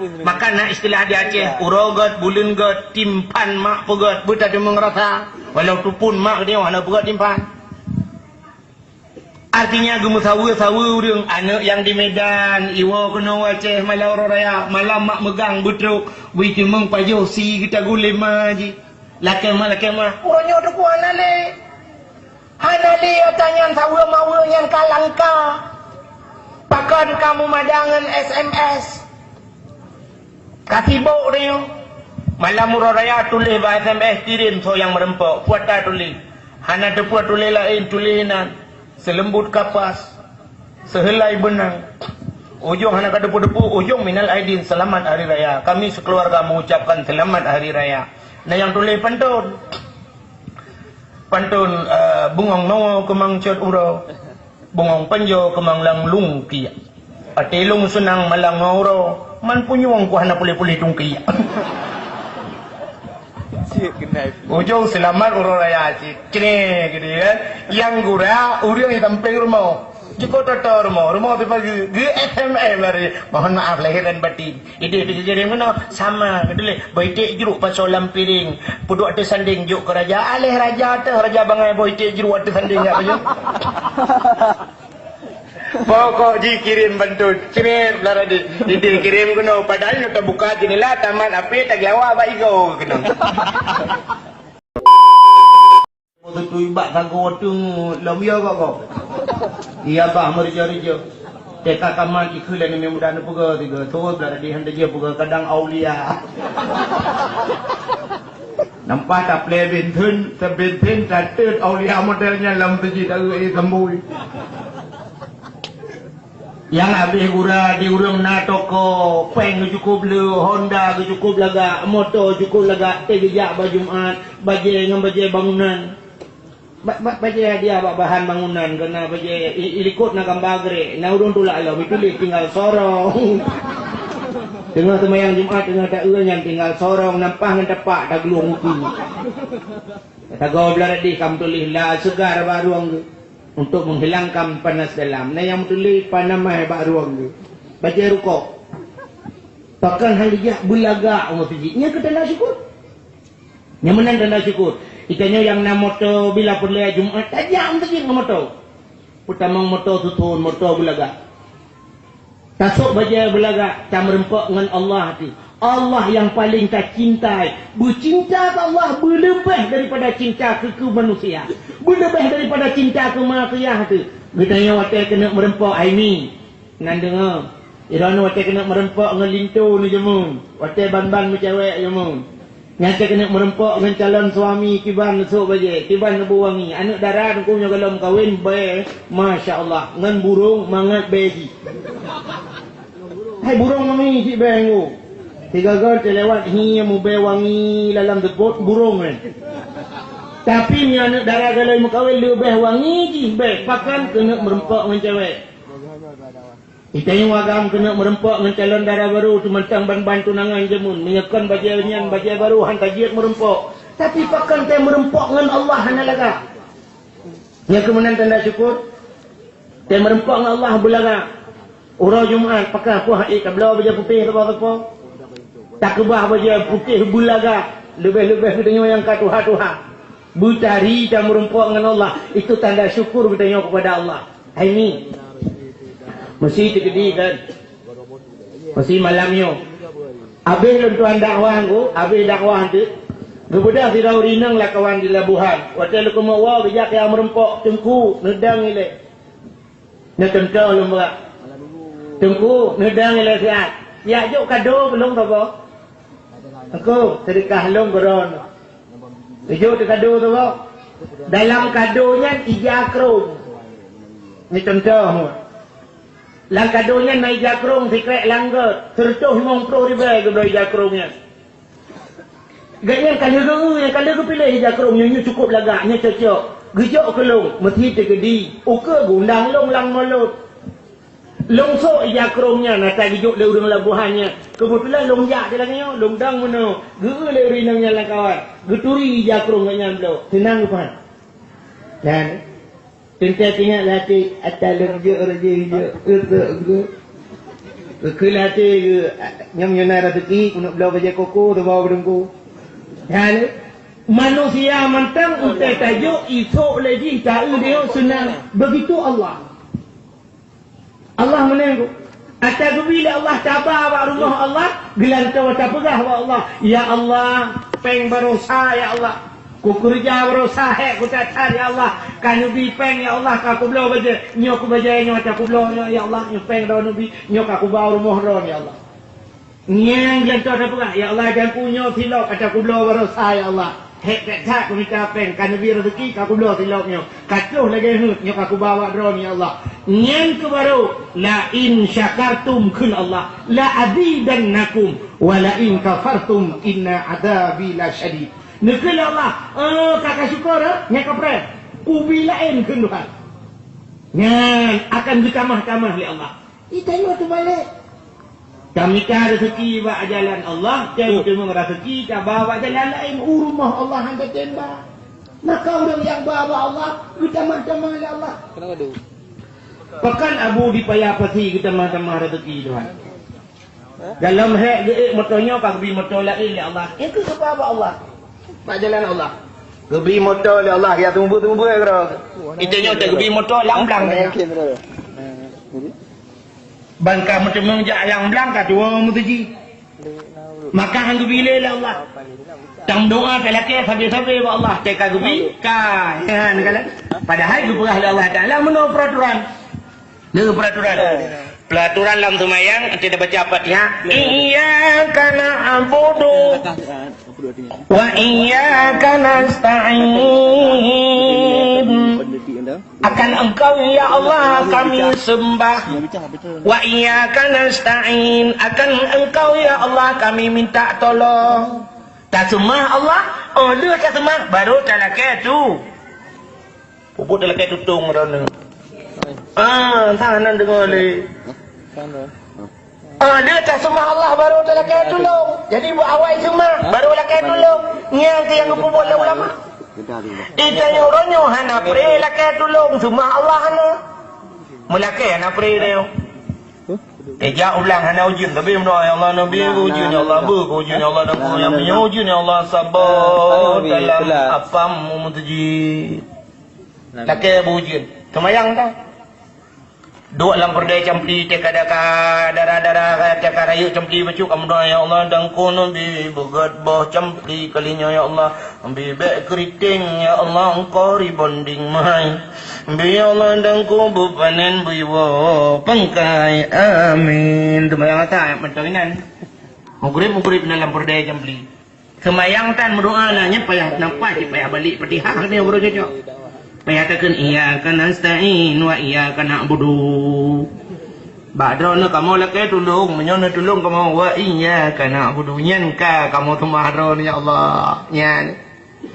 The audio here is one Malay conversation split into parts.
Makan nak istilah di Aceh, urogot, bulan got, timpan mak pegot, buta dia mengerasa. Walau tu pun mak dia mana pegot timpan. Artinya gemusawa-sawa orang anak yang di Medan, iwa kena Aceh, malam orang raya, malam mak megang betruk, wih cemeng pajuh si kita gulim aja. Lakemah. Orangnya ada kuah nale. Hanale tanya sawa mawa yang kalangka. Pakai kamu madangan SMS. Kasibuk dia. Malam orang raya tulis bahasa SMS kirim so yang merempok. Puata tulis. Hana tepuat tulis lain tulisan. Selembut kapas, sehelai benang. Ujung hana kata depu-depu, ujung minal aidin, selamat hari raya. Kami sekeluarga mengucapkan selamat hari raya. Nah yang tulis pantun. Pantun bungong nawa kemang cot uro. Bungong panjo kemang lang lung kia. Atilung senang malang ngauro. Man punyuang ku hana pulih-pulih tungkia. Ujung selamat urang raya cik kene gitu kan yang gura urang yang tamping rumah jiko tatar rumah tu pagi GFMM lari mohon maaf lahir dan batin ide jadi mana sama gitu le boitek jeruk pasolam piring puduk ada sanding juk ke raja alih raja tu raja bangai boitek jeruk ada sanding enggak baju pokok dikirim bantu kirim lara di kirim kena padahal kita buka jendela taman api tak gawa ba igo kena tu ibak kago tu lomia kok iya ba merja-reja teka kamar ikhulan ni mudah nak puga tiga tu lara di handa dia puga kadang aulia nampak tak play benten sebenten catet aulia modelnya lam teji tak sembui yang habis gura di urang na toko peng cukup le Honda cukup laga motor cukup laga tegejak Jumat baje ngam baje bangunan baje dia bahan bangunan kena baje ilikut na gambagre na urang tula Allah bitulis tinggal sorong tengah semayang Jumat tengah tak yang tinggal sorong nampah ngan tepak tak geluang uki kata gau belar di kam tulis la segar baruang untuk menghilangkan panas dalam. Nah yang tulis panamai bak ruang tu. Baca rukuk. Pakan halijah bulaga umur pijik. Nya kita nak syukur. Yang menang dan nak syukur. Ikanya yang nak motor bila perlaya Jumat tajam tu yang motor. Putamang motor tutun motor bulaga. Tasuk baca bulaga cam rempok dengan Allah hati. Allah yang paling tak cintai. Bercinta ke Allah berlebih daripada cinta ke manusia. Berlebih daripada cinta ke manusia tu. Getanya watai kena merempok Aimi. Nan dengar. Irana watai kena merempok dengan lintu ni jemu. Watai ban-ban mencewek jemu. Nyata kena merempok dengan calon suami kiban nesuk baje. Kiban nebu wangi. Anak darah tu punya kalau kawin bae. Masya Allah. Ngan burung mangat begi. Hai burung wangi cik bengu. Tiga gol terlewat hi mube wangi dalam debut burung kan. Tapi ni anak darah kalau mau kahwin lebih wangi je baik pakan kena merempok dengan cewek. Itanya wagam kena merempok dengan calon darah baru tu mentang ban-ban tunangan jemun menyekan bajian baru hantar jiat merempok. Tapi pakan teh merempok dengan Allah hana laga. Nya kemudian tanda syukur. Teh merempok dengan Allah bulaga. Urang Jumaat pakai puah kabla baja putih apa-apa. Tak kebah baja putih bulaga. Lebih-lebih katanya yang katuha-tuha. Butari dan merempok dengan Allah. Itu tanda syukur katanya kepada Allah. Hai ni. Mesti terjadi kan. Mesti malamnya. Habis lentuan dakwah aku. Habis dakwah tu. Kemudian si rau rinang lah kawan di labuhan. Waktu lu kemawa bijak yang merempok. Tengku. Nedang ilai. Netengkau lembak. Tengku. Nedang ilai sihat. Ya juk kado belum apa? Aku sedekah long beron. Juk kado tu apa? Dalam kadonya 3 krung. Ni contoh. Lang kadonya naik jakrung secret langgar. Sertuh 50 ribu ke beli jakrungnya. Gaknya kalau pilih jakrungnya ni cukup lagaknya cocok. Gejok kelong mesti tergedi. Uka gundang long lang malut. Longsok jakrungnya nata gijuk le urang labuhannya. Kebetulan longjak dia lagi longdang mana. Ge le rinangnya lang kawan. Geturi jakrung nya belo. Tenang kan. Dan tentang ingat lati atal reja itu. Kelate ke nyam nyana rezeki nak belau baja koko tu bawa bedengku. Ya, manusia mentang utai tajuk esok lagi tahu dia senang. Begitu Allah. Allah menengok. Atas bila Allah tabah awak rumah Allah, gelantau atas pegah awak Allah. Ya Allah, peng berusaha ya Allah. Ku kerja berusaha ku tatar ya Allah. Kan nabi peng ya Allah aku belau baja. Nyok ku baja nyok aku belau ya Allah. Nyok peng dah nabi, nyok aku bawa rumah ron ya Allah. Nyang gelantau atas pegah ya Allah dan ku nyok silok atas aku belau berusaha ya Allah. Hek tak ku minta peng kan nabi rezeki aku belau silok nyok. Katuh lagi nyok aku bawa ron ya Allah. Yang kebaru la in syakartum kun Allah la azidannakum wa la in kafartum inna adabi la syadid. Nekul Allah kakak syukur nya kapre ku bilain kun Tuhan. Nyan akan ditamah-tamah li Allah. Itayo tu balik. Kami ka rezeki wa jalan Allah, jangan cuma rezeki ka bawa jalan lain rumah Allah hang tembak. Maka orang yang bawa Allah ditamah-tamah li Allah. Kenapa tu? Pekan Abu dipayapati kita mah-mah rezeki Tuhan. Dalam hak geik motonya pak bi motor lain ya Allah. Itu sebab Allah. Pak jalan Allah. Gebi motor ya Allah ya tumbuh-tumbuh ya kira. Itanya tak gebi motor lang-lang. Bangka macam menjak yang belang kat dua mutuji. Maka hang gebi le Allah. Tang doa pelake sabi-sabi wa Allah teka gebi ka. Ya negala. Padahal geberah Allah Taala menurut peraturan. Ini peraturan dalam semayang tidak baca Fatihah. Iyyaka na'budu wa iyyaka nasta'in. Akan Engkau ya Allah kami sembah. Wa iyyaka nasta'in. Akan Engkau ya Allah kami minta tolong. Tak sembah Allah, dia tak sembah baru talakai tu. Puput talakai tutung rana. Tahanan dengar le. Dia tak sembah Allah baru tak lakai tolong. Jadi buat awal sembah baru lakai tolong. Yang yang puput le ulama. Kita nyoronyo hana pre lakai tolong sembah Allah hana. Mulakai hana pre dia. Ejak ulang hana ujun tapi mendoa ya Allah Nabi ujun ya Allah ujun ya Allah dan yang menyujun ya Allah sabar dalam apa mumutuji. Lakai ujun. Semayang dah. Dua dalam perdaya campli darah-darah cakar rayu campli bacuk kamu doa ya Allah dan kono bi begat bah campli kalinya ya Allah ambil bek keriting ya Allah engkau ribonding mai bi ya Allah dan ku bupanen biwa pangkai amin semayang tak mentoinan mugrib dalam perdaya campli semayang tan berdoa nanya payah nampak payah balik Fatihah ni bro cocok. Payatakan iyyaka nasta'in wa iyyaka na'budu. Badrona kamu lakai tolong, menyona tolong kamu wa iyyaka na'budu. Nyan ka kamu tumaron ya Allah. Nyan.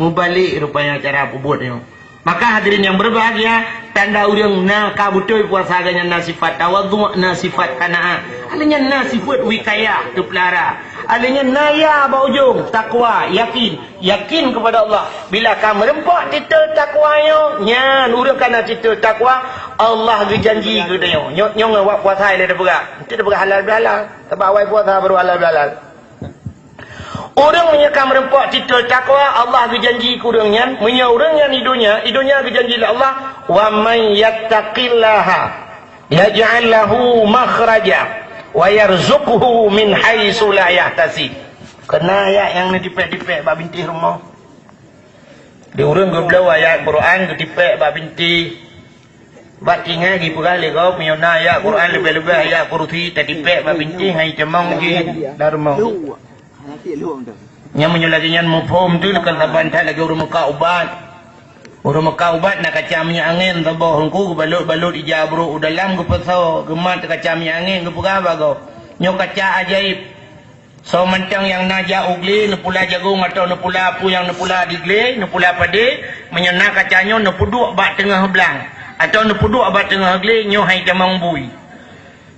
Mubalik rupanya cara pubutnya. Maka hadirin yang berbahagia, tanda urang na kabutoy puasa ganyan na sifat tawadhu na sifat qanaah. Alanya na sifat wikaya tu pelara. Alanya naya baujung takwa yakin kepada Allah. Bila kamu rempak titel takwanya, nyan urang kana titel takwa, Allah berjanji ke dia. Nyong awak puasa dia berak. Tidak berak halal bihalal. Sebab awak puasa baru halal bihalal. Orang menyekam rempak titel takwa, Allah berjanji ke urangnya, orang yang idunya berjanji oleh Allah, wa man yattaqillaha yaj'al lahu makhraja wa yarzuquhu min haitsu la yahtasib. Kena ayat yang ni dipek-dipek bab binti rumah. Dia orang geblau ayat Quran dipek bab binti. Bab tinggal gi perali kau punya ayat Quran lebih-lebih ayat kursi tadi pek bab binti ngai cemang gi darmau. Yang menyulaginya mufhum tu kan taban tak lagi urang Mekah ubat. Urang Mekah ubat nak kacamnya angin tabah hengku balut ijabru dalam ke pasau gemat kacamnya angin ke pegaba kau. Nyo kaca ajaib. So mentang yang naja ugli nepula jagung atau nepula apu yang nepula digli, nepula pade menyena kacanya nepuduk bak tengah belang atau nepuduk bak tengah gli nyo hai camang bui.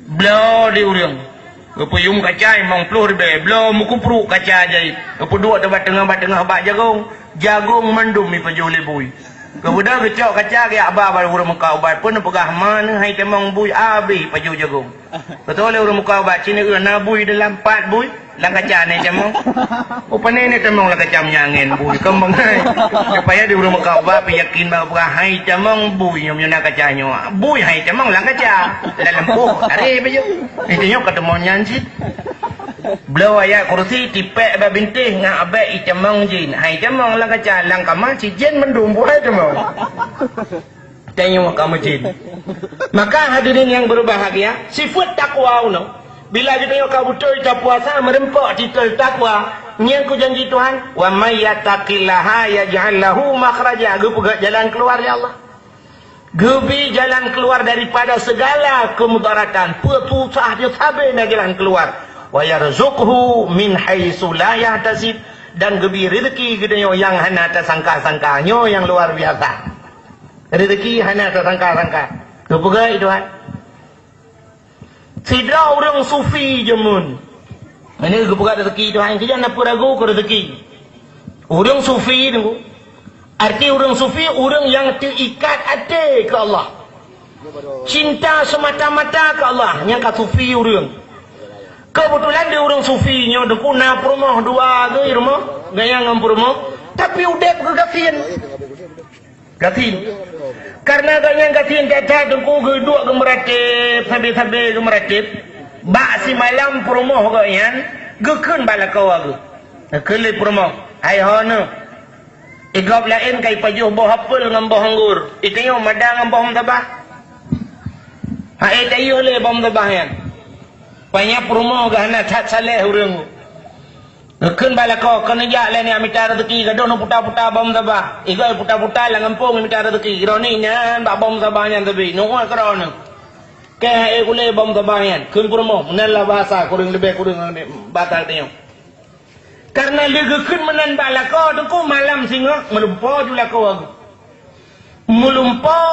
Blau di urang. Kepuyung kaca emang pelur be, belum mukupru kaca ajaib. Kepuduk tempat tengah bak jagung mandum mi pajole bui. Kemudian kecok kaca ke abah baru urang Mekah ubat pun pegah mana hai temang bui abi paju jagung. Betul le urang muka ba cini urang nabui dalam 4 bui lang kaca ni jamong. Upane ni temong lang kaca nyangin bui kembang hai. Supaya di urang muka ba yakin ba hai jamong bui nyom nyona kaca nyo. Bui hai jamong lang kaca. Dalam po ari bejo. Intinya ketemu nyansit. Beliau ayat kursi tipek ba bintih ngak abek i jamong jin. Hai jamong lang kaca lang kamar si jin mendum buai jamong. Tengok kamu jin. Maka hadirin yang berbahagia, sifat takwa uno. Bila kita tengok kau betul kita puasa merempok titel takwa, yang ku janji Tuhan, wa may yattaqillaha yaj'al lahu makhraja. Gu pegat jalan keluar ya Allah. Gebi jalan keluar daripada segala kemudaratan. Putusah dia sabar nak jalan keluar. Wa yarzuqhu min haitsu la yahtasib, dan gebi rezeki gedenya yang hana tak sangka-sangkanyo yang luar biasa. Rezeki hana tak sangka-sangka. Kepegai Tuhan. Sidra orang sufi jemun. Ini kepegai rezeki Tuhan. Kita nak ragu ke rezeki. Orang sufi tu. Arti orang sufi orang yang terikat hati ke Allah. Cinta semata-mata ke Allah. Yang kat sufi orang. Kebetulan dia orang sufi nya deku na rumah dua ke rumah. Gaya ngam rumah. Tapi udah ke gatin. Gatin. Karena ganyan gatin kata dengku geduk gemeratip sambil-sambil gemeratip. Bak si malam promoh ganyan gekeun bala kau aku. Kele promoh. Ai hono. Igop lain kai pajuh boh apel ngam boh anggur. Itayo madang ngam boh tabah. Ha itayo le bom tabah yan. Panya promoh gana tat saleh urang. Gekeun bala kau kena jak le ni amita rezeki gadoh no puta-puta bom tabah. Igoi puta-puta lang ngampung amita rezeki. Ironi nyan bak bom tabah nyan tabi. Nuwa krono. Ke kule bom tabah yan. Keun promoh menala bahasa kurang lebih kurang batal tengok. Karena dia gekeun menan bala kau dengku malam singa melumpo jula kau aku. Melumpo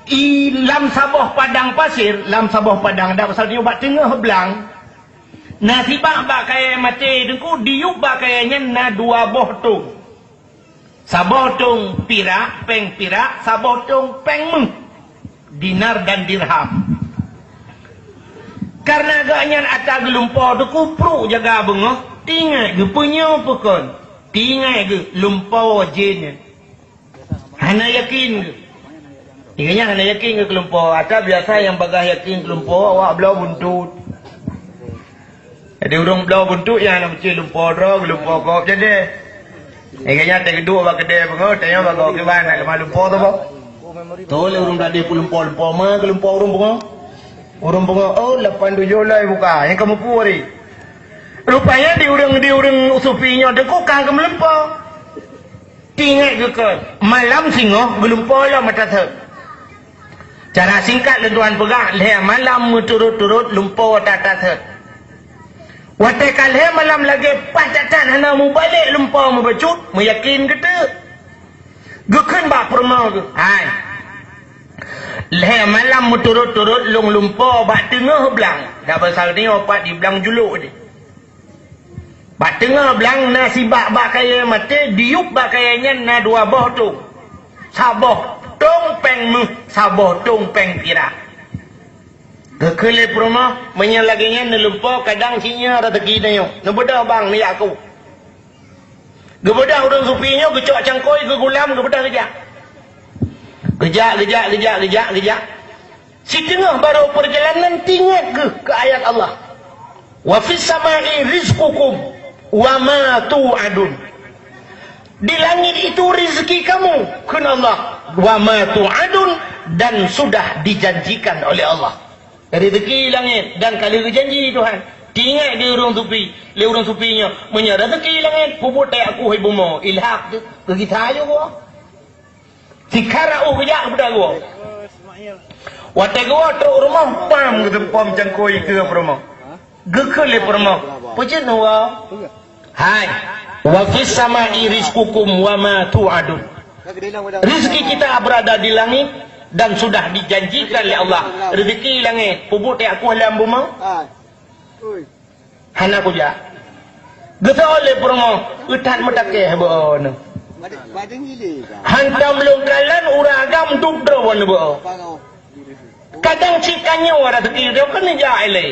i lam sabah padang pasir, lam sabah padang dak pasal dia bak tengah belang. Nasi bak kaya mati dengku diuk bak kayanya na dua boh tung. Saboh tung pirak, peng pirak, saboh tung peng meng. Dinar dan dirham. Karena agaknya atas gelumpo dengku pro jaga bengah. Tinggal ke punya pukul. Tinggal ke lumpau jin. Hana yakin ke? Tinggalnya hana yakin ke lumpau. Ada biasa yang bagah yakin ke lumpau. Awak belau buntut. Jadi orang belau buntut yang nak mencik lumpau roh. Lumpau kop jadi. Tinggalnya tak kedua bak kedai pengau. Tanya bak kau keban nak lemah lumpau tu bak. Toleh orang dah dia pun lumpau mah ke lumpau orang pengau. Orang pengau. Oh 87 lah buka. Yang kamu puri. Rupanya di urang sufinya dengku kang ke melempau. Tinggal ke malam singoh gelempau lah mata ter. Cara singkat le tuan pegang le malam turut-turut lumpau tata ter. Wate kalhe malam lagi patatan hana mu balik lumpau mu becut, mu yakin kita. Gekeun ba permau tu. Hai. Le malam mu turut-turut long lumpau ba tengah belang. Dah pasal ni opat di belang juluk dia. Bak tengah belang nasi bak kaya mati diuk bak kayanya na dua boh tu. Saboh tong peng mu, saboh tong peng pira. Kekele promo menyalaginya nelumpau kadang sinya rezeki nayo. Nebeda bang ni aku. Gebeda urang supinya gecok cangkoi ke gulam gebeda kerja. Gejak. Si tengah baru perjalanan tinggal ke ayat Allah. Wa fis samai rizqukum wa ma tu'adun. Di langit itu rezeki kamu kena Allah. Wa ma tu'adun, dan sudah dijanjikan oleh Allah. Rezeki langit dan kali berjanji Tuhan. Tinggal di urang supi, le urang supinya punya rezeki langit puput tak aku hai bumo ilhaq ke kita ayo gua. Sikara kerja kepada gua. Wate gua tu rumah pam ke pam cangkoi ke rumah. Gekele rumah. Pujen wa. Hai, wa fis samai rizqukum wa ma tu'adun. Rezeki kita berada di langit dan sudah dijanjikan oleh Allah. Rezeki langit, puput tak aku halam buma. Hana kuja. Geta oleh promo, utan metake bon. Hantam longkalan uragam dudro bon bo. Kadang cikannya ada rezeki dia kan jai le.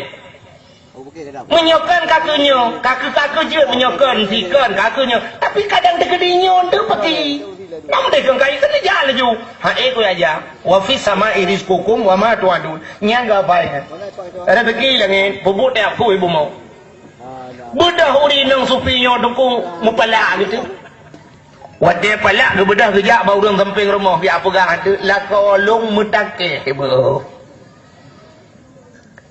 Menyokan kakunya, kaku je menyokan sikan kakunya. Tapi kadang degedinya tu pergi. Nam dek kai kan jai ju. Ha ko aja. Wa fi sama irizqukum wa ma tuadun. Nyangga baik. Rezeki langit bubut dia aku ibu mau. Budak huri nang supinya dukung mupala gitu. Wadai palak ke bedah kejap bau orang samping rumah dia pegang ada lakolong mutake ibu.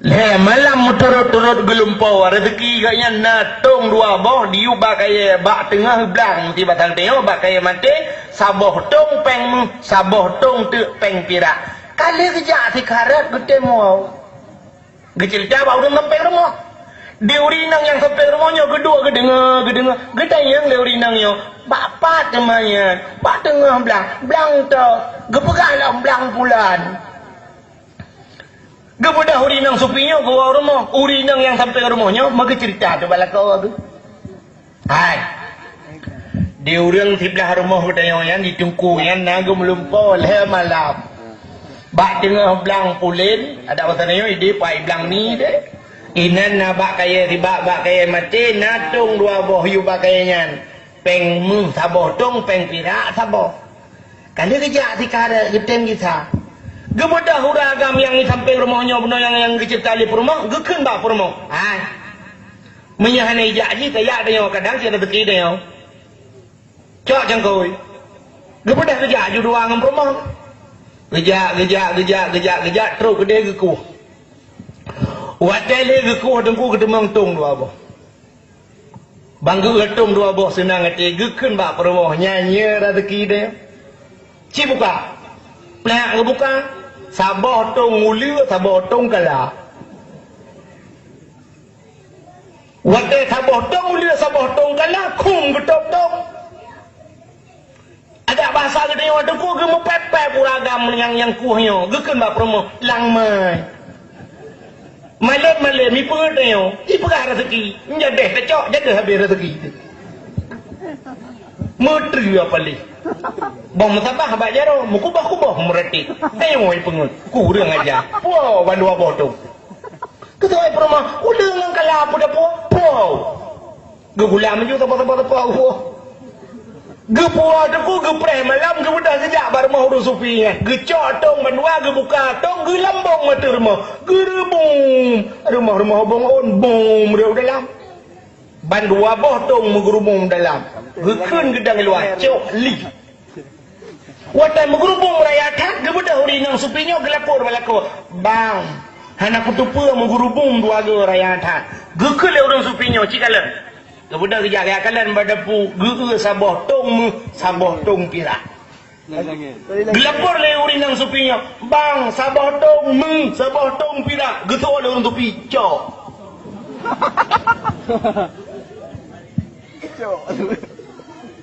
Le malam turut-turut gelumpau rezeki kayaknya natung dua boh diu bakai bak tengah belang tiba tang teo bakai mate saboh tong peng saboh tong tu peng pirak. Kali kejap si karat gede mau. Gecil dah bau orang samping rumah. Dia urinang yang sampai rumahnya kedua gedengar gedai yang dia urinangnya bapak temannya pak tengah belang tu gepegang belang bulan gebedah urinang supinya ke rumah urinang yang sampai rumahnya maka cerita tu bala kau tu hai dia urang sebelah rumah gedai yang ditungku yang naga melumpau le malam bak tengah belang pulin ada pasanya ide pai belang ni deh. Inan na bak kaya riba bak kaya mati natung dua boh yu bak kaya nyan peng mu saboh tong peng pirak saboh kan dia kejak si kara getem kita gebedah huragam yang ni sampai rumahnya benar yang kecil tali perumah geken bak perumah hai menyahana ijak je tayak dia kadang si ada teki dia cok jangkoi gebedah kejak ju dua ngam perumah gejak terus gede gekuh Wadai lagi kuah dengku kedemang tong dua boh. Banggu ketung dua boh senang hati geken bak perumah nyanyi rezeki dia. Ci buka. Pelak ke buka. Sabah tong mulia, sabah tong kalah. Wadai sabah tong mulia, sabah tong kalah. Kum ketok tong. Ada bahasa gede yang dengku gemu pepek uragam yang kuahnya. Geken bak perumah langmai. Malam mi perut dia, pegah rezeki, menjadi kecok, jaga habis rezeki. Menteri apa leh? Bang sabah abak jaro, mukubah meretik. Tengok pengut, kurang aja. Wow, bandua botong. Ketua perumah, udah ngangkala apa dah wow. Gegula menuju tempat-tempat wow. Gepuah deku gepre malam gebudah sejak bar mau urus supinya. Gecok tong bandua gebuka tong gelambong mata rumah. Gerebung rumah bong on bom dia dalam. Bandua boh tong menggerubung dalam. Geken gedang luar cok li. Watai menggerubung raya tak gebudah urinang supinya gelapur balako. Bang, hana kutupa menggerubung dua ge raya tak. Geken le urang supinya cikala. Kemudian kejap kalian berdepu gege sabah tong pirak. Gelapur le urinang supinya. Bang, sabah tong pirak. Getua le orang tupi. Cok.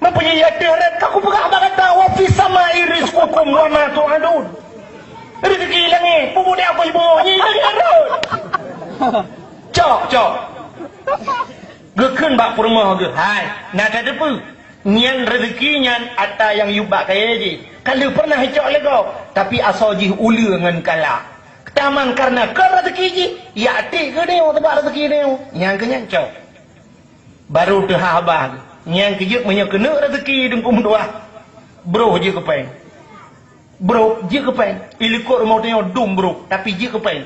Mempunyai adarat. Aku pegang abang kata. Wafi sama iris kukum wa ma tu'adun. Rezeki langit. Pupu dia apa ibu. Nyi arut. Cok. Geken bak perumah ke. Hai. Nak kata apa? Nyan rezeki nyan ata yang yubak kaya je. Kalau pernah hicok lego. Tapi asal jih ula dengan kala. Ketaman karena ke rezeki je. Ya atik ke dia. Tebak rezeki dia. Nyan ke nyan cok. Baru tu habah. Nyan ke je kena rezeki dengkum doa. Bro je kepeng. Ilikut rumah dia dum bro. Tapi je kepeng.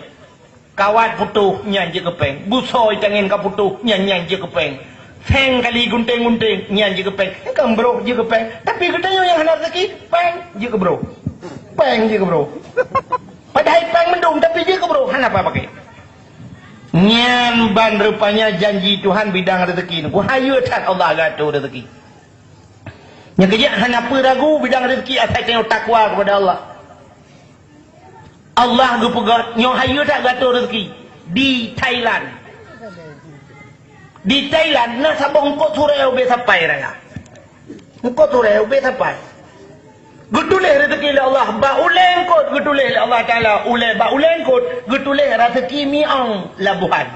Kawat putuh nyan je kepeng. Busoi tangan ka putuh nyan je kepeng. Feng kali gunting nyan je kepeng. Kan bro je kepeng. Tapi katanya yang hendak rezeki peng je ke bro. Padahal peng mendung tapi je ke bro. Han apa pakai? Nyan ban rupanya janji Tuhan bidang rezeki. Ku hayu tak Allah gato rezeki. Yang kejak han apa ragu bidang rezeki asal tengok takwa kepada Allah. Allah gupegat nyong hayu tak gato rezeki di Thailand nak sabong ko sureu be sampai raya ko sureu be sampai gutuleh rezeki le Allah ba uleng kot gutuleh le Allah taala ba uleng kot gutuleh rezeki miang labuhan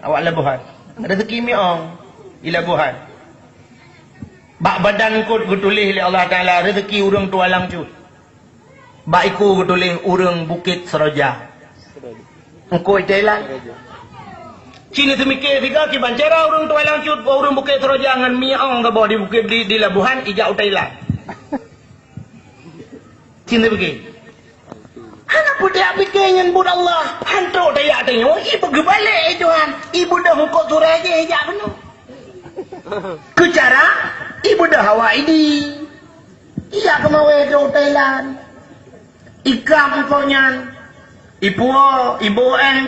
awak labuhan rezeki miang di labuhan ba badan kot gutuleh le Allah taala rezeki urang tualang cu Baiku tulis urang Bukit Seroja. Engkau Thailand. Cina semikir tiga ki bancara orang tua lang cut orang Bukit Terojangan miang ke bawah di bukit di Labuhan ijau Thailand. Cina fikir. Anak budak fikirnya bud Allah hantu daya tengok ibu gebalik Tuhan. Ibu dah mukok surah aja ijak penuh. Kecara ibu dah hawa ini. Iya kemawe ke Thailand. Ikam konyan. Ibu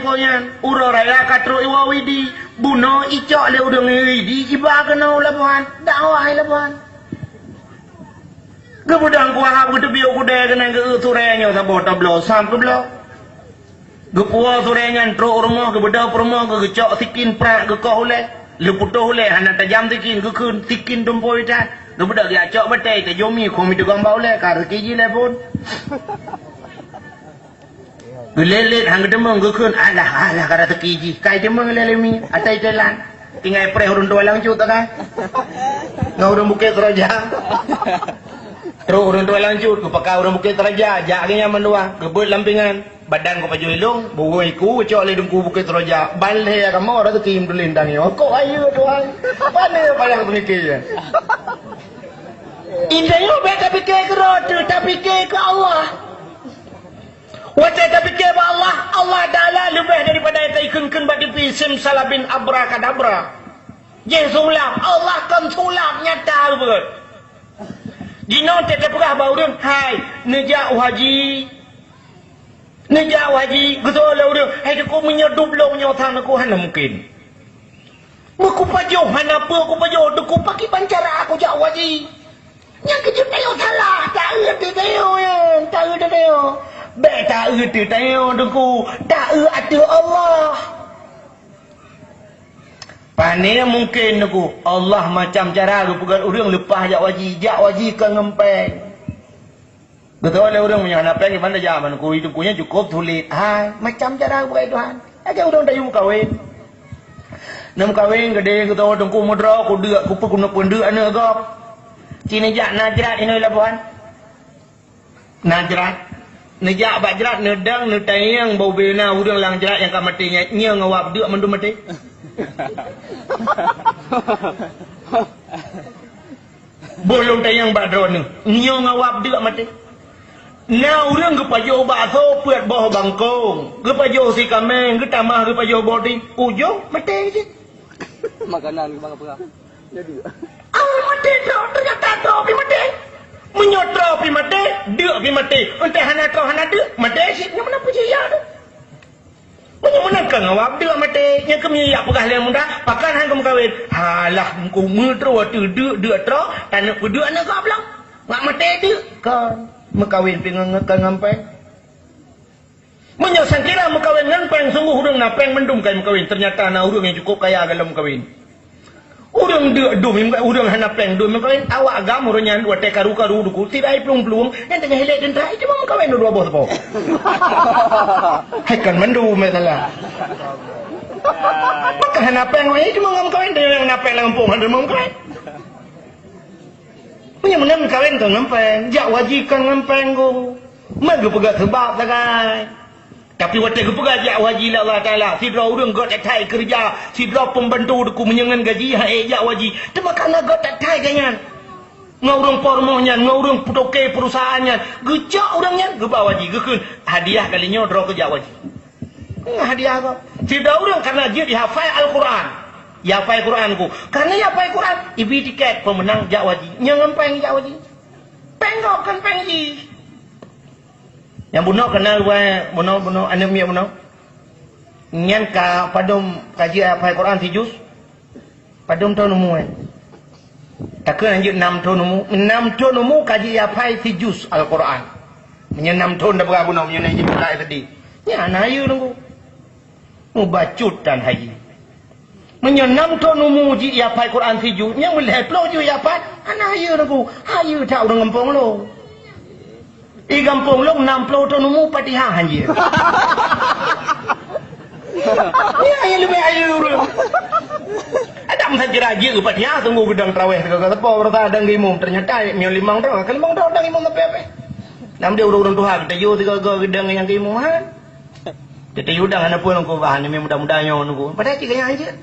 konyan. Uro raya katro iwa widi. Buno icok le udang widi. Iba kena Labuhan. Dakwah Labuhan. Kebudang kuah aku tu biar kuda kena ke surenya sabot tablo sam ke blo. Gepuah surenya tro rumah ke bedah rumah ke cok sikin prak ke kau le. Leputoh le hana tajam sikin ke kun sikin tumpoi ta. Gebudak dia cok betai ke jomi komi tu gambau le kar keji le pun. Gelelet hang demong ke kun alah kara tekiji. Kai demong le mi atai telan. Tinggal preh urun dua lang cut kan. Ngau urun Bukit Teroja. Terus orang tua lanjut ke pakau orang Bukit Teroja, jaknya menua, gebut lampingan, badan ko paju ilung, buai ku cok le dengku Bukit Teroja, balhe kamu orang tu kim tu lindang yo. Kok ayo Tuhan. Mana payah mikir. Indah yo baik fikir ke roda, tak fikir ke Allah. Wajah tak fikir ke Allah, Allah Taala lebih daripada ikun-kun bagi pisim salabin abrakadabra. Je sulap, Allah kan sulap nyata betul. Dino tetap perah baurun hai nejak haji betul lah urang hai aku menyedup long nyotang aku hana mungkin aku pajoh hana apa aku pajoh aku pakai pancara aku jak haji yang kejut tayo salah tak erti tayo tak erti tayo be tak erti tayo aku tak erti Allah Pane mungkin aku Allah macam cara aku pegang orang lepas jak waji ke ngempeng. Betul lah orang punya anak peng mana zaman aku hidupnya cukup sulit. Hai macam cara aku buat Tuhan. Aja orang dah yuk kawin. Nam kawin gede kita orang ku modra ku dia ku pun pun dia anak gop. Cina jak najrat ini Labuhan. Najrat. Nejak bajrat nedang netayang bau bena orang lang jerat yang kamatinya nya ngawap dia mendum mati. Bolong tayang badron ni nyo ngawap dia mati na urang ke pajo baso puat boh bangkong ke pajo si kameng ke tamah ke pajo body ujo mati je makanan bang apa jadi mati tu ternyata tu pi mati menyotro pi mati dia pi mati entah hana kau hana dia mati sik mana pujiya tu Mana kang awak dia mati nya kemi yak pegah le muda pakan hang kem kawin halah engko metro tu de tro tanak peduk anak kau belang ngak mati tu kan mekawin pingang ngampai menyang kira mekawin ngampeng sungguh urang napeng mendum kai mekawin ternyata na urang yang cukup kaya dalam mekawin urang de dum urang hanapeng dum mekawin awak agam urang nyan dua tekaru duku tidak ai plung yang tengah helek den trai cuma mekawin dua bos po hai kan mendum masalah maka hanapeng wei cuma ngam kawin dengan napeng lampung handu mekawin punya menang kawin kan ngampeng jak waji kan ngampeng go mag pegat sebab takai tapi waktu aku pegaji wajib Allah Ta'ala sidra urang got tak kerja sidra pembantu aku menyengan gaji hai jak wajib cuma karena got tak ganyan ngaurang pormohnya ngaurang putoke perusahaannya gejak orangnya gebah wajib gekun hadiah kalinya draw ke jak wajib hadiah apa sidra urang karena dia dihafal Al-Quran ya hafal Quran ku karena ya hafal Quran ibi tiket pemenang jak wajib nyangempeng jak wajib pengok kan pengji yang bunuh kenal bunuh anak miak bunuh nyan ka padum kaji apa Quran 3 juz padum tahun umum takkan lanjut 6 tahun umum 6 tahun umum kaji apa 3 juz Al-Quran menyen 6 tahun dah berapa bunuh menyen haji mulai tadi ya anak ayu nunggu mubacut dan haji menyen 6 tahun umum ji apa Quran 3 juz yang boleh plo ju apa anak ayu nunggu ayu tak urang ngempong lo di kampung long 60 tahun umur Fatihah hanya. Ya, yang lebih ayu. Ada masa jeraji ke Fatihah tunggu gedang tarawih ke tepo berta ada ngimum ternyata mio 5 tahun kan 5 tahun dah ngimum tapi apa. Nam dia urang Tuhan kita yo tiga gedang yang ngimum ha. Tete udang ana pun ko bahan ni mudah-mudahnya nunggu. Pada cik yang aja.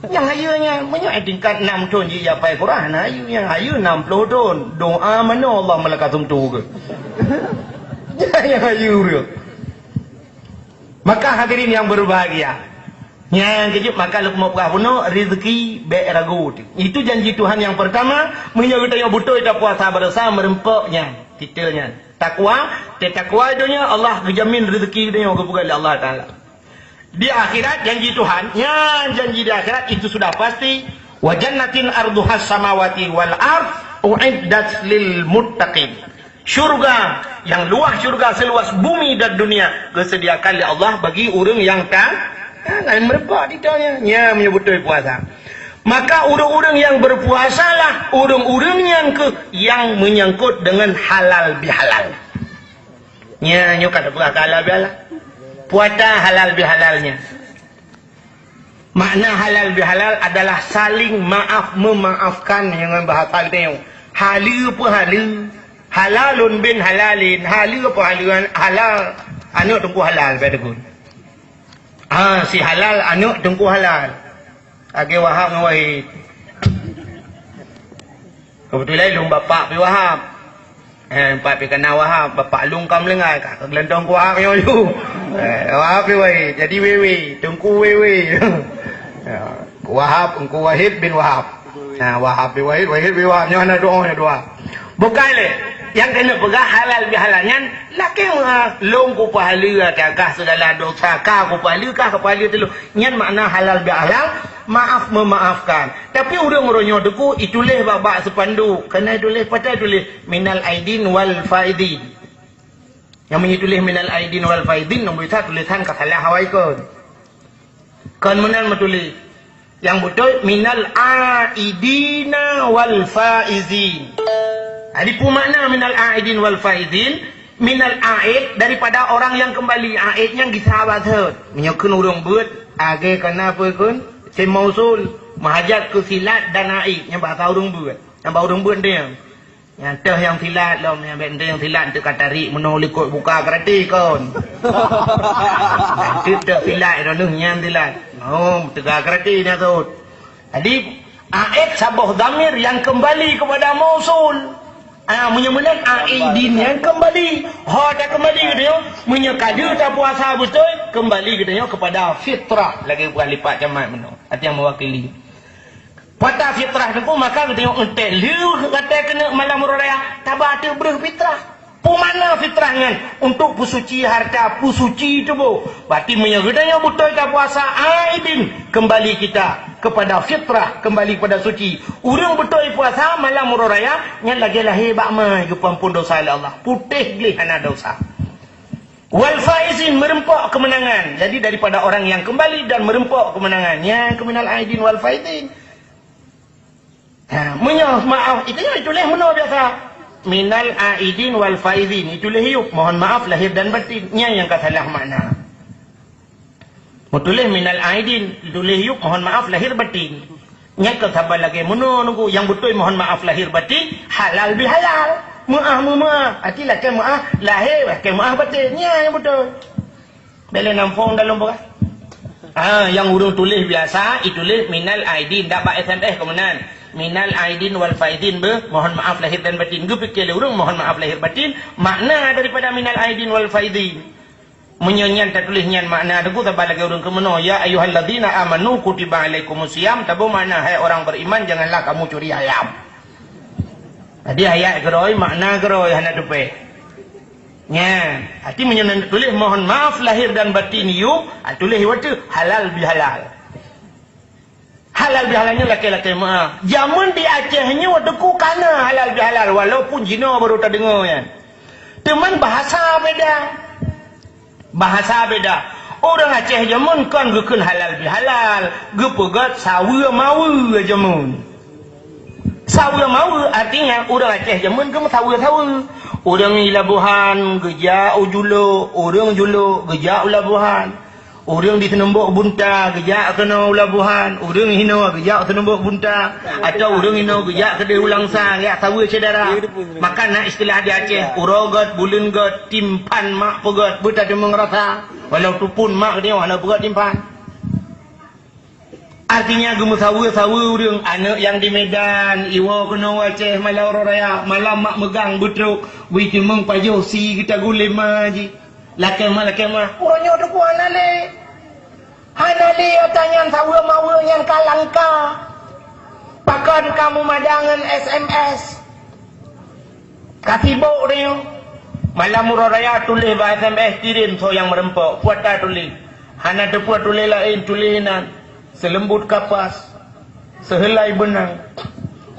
Yang ayunya banyak tingkat 6 ton je ya pai Quran ayu yang ayu 60 ton. Doa mana Allah melakatum tu ke. Yang ayu dia. Maka hadirin yang berbahagia. Yang kejut maka lukma puno rezeki baik ragu. Itu janji Tuhan yang pertama, menjaga kita yang betul kita puasa bersama merempaknya, titelnya. Takwa itunya Allah menjamin rezeki dia yang kepada Allah Taala. Di akhirat janji Tuhan, yang janji di akhirat itu sudah pasti. Wa jannatin arduhas samawati wal ard uiddat lil muttaqin. Syurga yang luas syurga seluas bumi dan dunia disediakan oleh Allah bagi orang yang lain mereka ditanya nya menyebut puasa. Maka orang-orang yang berpuasalah orang-orang yang menyangkut dengan halal bihalal. Nya kata halal bihalal. Puasa halal bihalalnya. Makna halal bihalal adalah saling maaf memaafkan dengan bahasa teu. Halu apa halu? Halalun bin halalin. Halu apa haluan? Halal anu tunggu halal betul. Si halal anu tunggu halal. Age Wahab dengan Wahid. Kebetulan lung bapak pi Wahab. Empat pi kena Wahab, bapak lung kam lengai kak gelendong ku Wahab yo lu. Wahab pi Wahid, jadi wewe, tungku wewe. Wahab engku Wahid bin Wahab. Wahab pi Wahid, Wahid pi Wahab, nyonya doa. Bukan le. Yang kena pegang halal bihalalnya laki long ku pahala kah segala dosa kah ku pahala kah kepala telu nyan makna halal bihalal maaf memaafkan. Tapi orang-orangnya deku itulah babak sepandu kena tulis patah tulis minal aidin wal faidin. Yang menyitulis minal aidin wal faidin nombor 1 tulisan kasalah hawai kan menal metulis yang betul minal aidina wal faizin. Jadi makna minal aidin wal faizin, minal aid daripada orang yang kembali, aidnya gisahabat hot. Menyokun urang buat age kena apa kun? Si mausul, mahajat ke silat dan aid yang bahasa urang buat. Yang bahasa urang buat dia. Yang teh yang silat lah, yang benda yang silat tu kata tarik menolak ikut buka kerati kon. Itu teh silat itu nyam silat. Oh, tegak kerati dia tu. Jadi aid sabah damir yang kembali kepada mausul. Menyebutkan aidin yang kembali. Dah kembali ke dia. Menyekada tak puasa betul. Kembali ke dia kepada fitrah. Lagi bukan lipat jamat mana. Hati yang mewakili. Pada fitrah tu pun maka kita tengok entek. Liu kata kena malam raya. Tabah ada berfitrah. Pemana fitrahnya untuk pusuci harta pusuci itu bu. Berarti menyegedanya betul tak puasa aidin kembali kita kepada fitrah kembali kepada suci. Urang betul puasa malam raya yang lagi lahir bakmai ke pampun dosa Allah. Putih gelih hana dosa. Wal faizin merempok kemenangan. Jadi daripada orang yang kembali dan merempok kemenangan. Yang keminal aidin wal faizin. Maaf itulah mana biasa. Minal aidin wal faizin itulah hiup mohon maaf lahir dan batinnya yang kasalah makna. Betulah minal aidin itulah hiup mohon maaf lahir batin. Nya kesabar lagi menunggu yang betul mohon maaf lahir batin halal bihalal. Maaf. Artilah ke maaf lahir ke maaf batinnya yang betul. Bela nampung dalam bekas. Yang urung tulis biasa itulah minal aidin dapat SMS kemenan. Minal aidin wal faidin mohon maaf lahir dan batin. Gue fikir urung mohon maaf lahir batin. Makna daripada minal aidin wal faidin. Menyanyian tak tulisnya makna deku tabah lagi urung kemeno. Ya ayyuhalladzina amanu kutiba alaikumusiyam. Tabu makna hai orang beriman janganlah kamu curi ayam. Jadi ayat geroi makna geroi hana dupe. Nya, hati menyanyian tulis mohon maaf lahir dan batin you. Tulis waktu halal bihalal. Halal bihalalnya laki-laki maaf. Zaman di Acehnya waktu ku kana halal bihalal walaupun jino baru tak dengar ya. Teman bahasa beda. Bahasa beda. Orang Aceh zaman kan gukun halal bihalal, gupegat sawa mawu zaman. Sawa mawu artinya orang Aceh zaman ke sawa. Orang Labuhan geja ujulo, orang julo geja Labuhan. Orang di Senembok bunta gejak kena Labuhan, orang hino gejak Senembok bunta, atau orang hino gejak kedai ulang sang ya tahu saudara. Maka nak istilah di Aceh urogot bulungot timpan mak pegot buta demang rasa. Walau tu pun mak dia anak berat timpan. Artinya gemu sawa urang anak yang di Medan, iwa kena Aceh malau raya, malam mak megang betruk, wi timeng pajo si kita gule maji. Lakema. Uronyo tu kuan ale. Hanale tanyan sawa mawa yang kalangka. Pakan kamu madangan SMS. Katibok dia. Malam raya tulis ba SMS kirim so yang merempok. Puat tak tulis. Hana tepuat tulis lain tulisan. Selembut kapas, sehelai benang.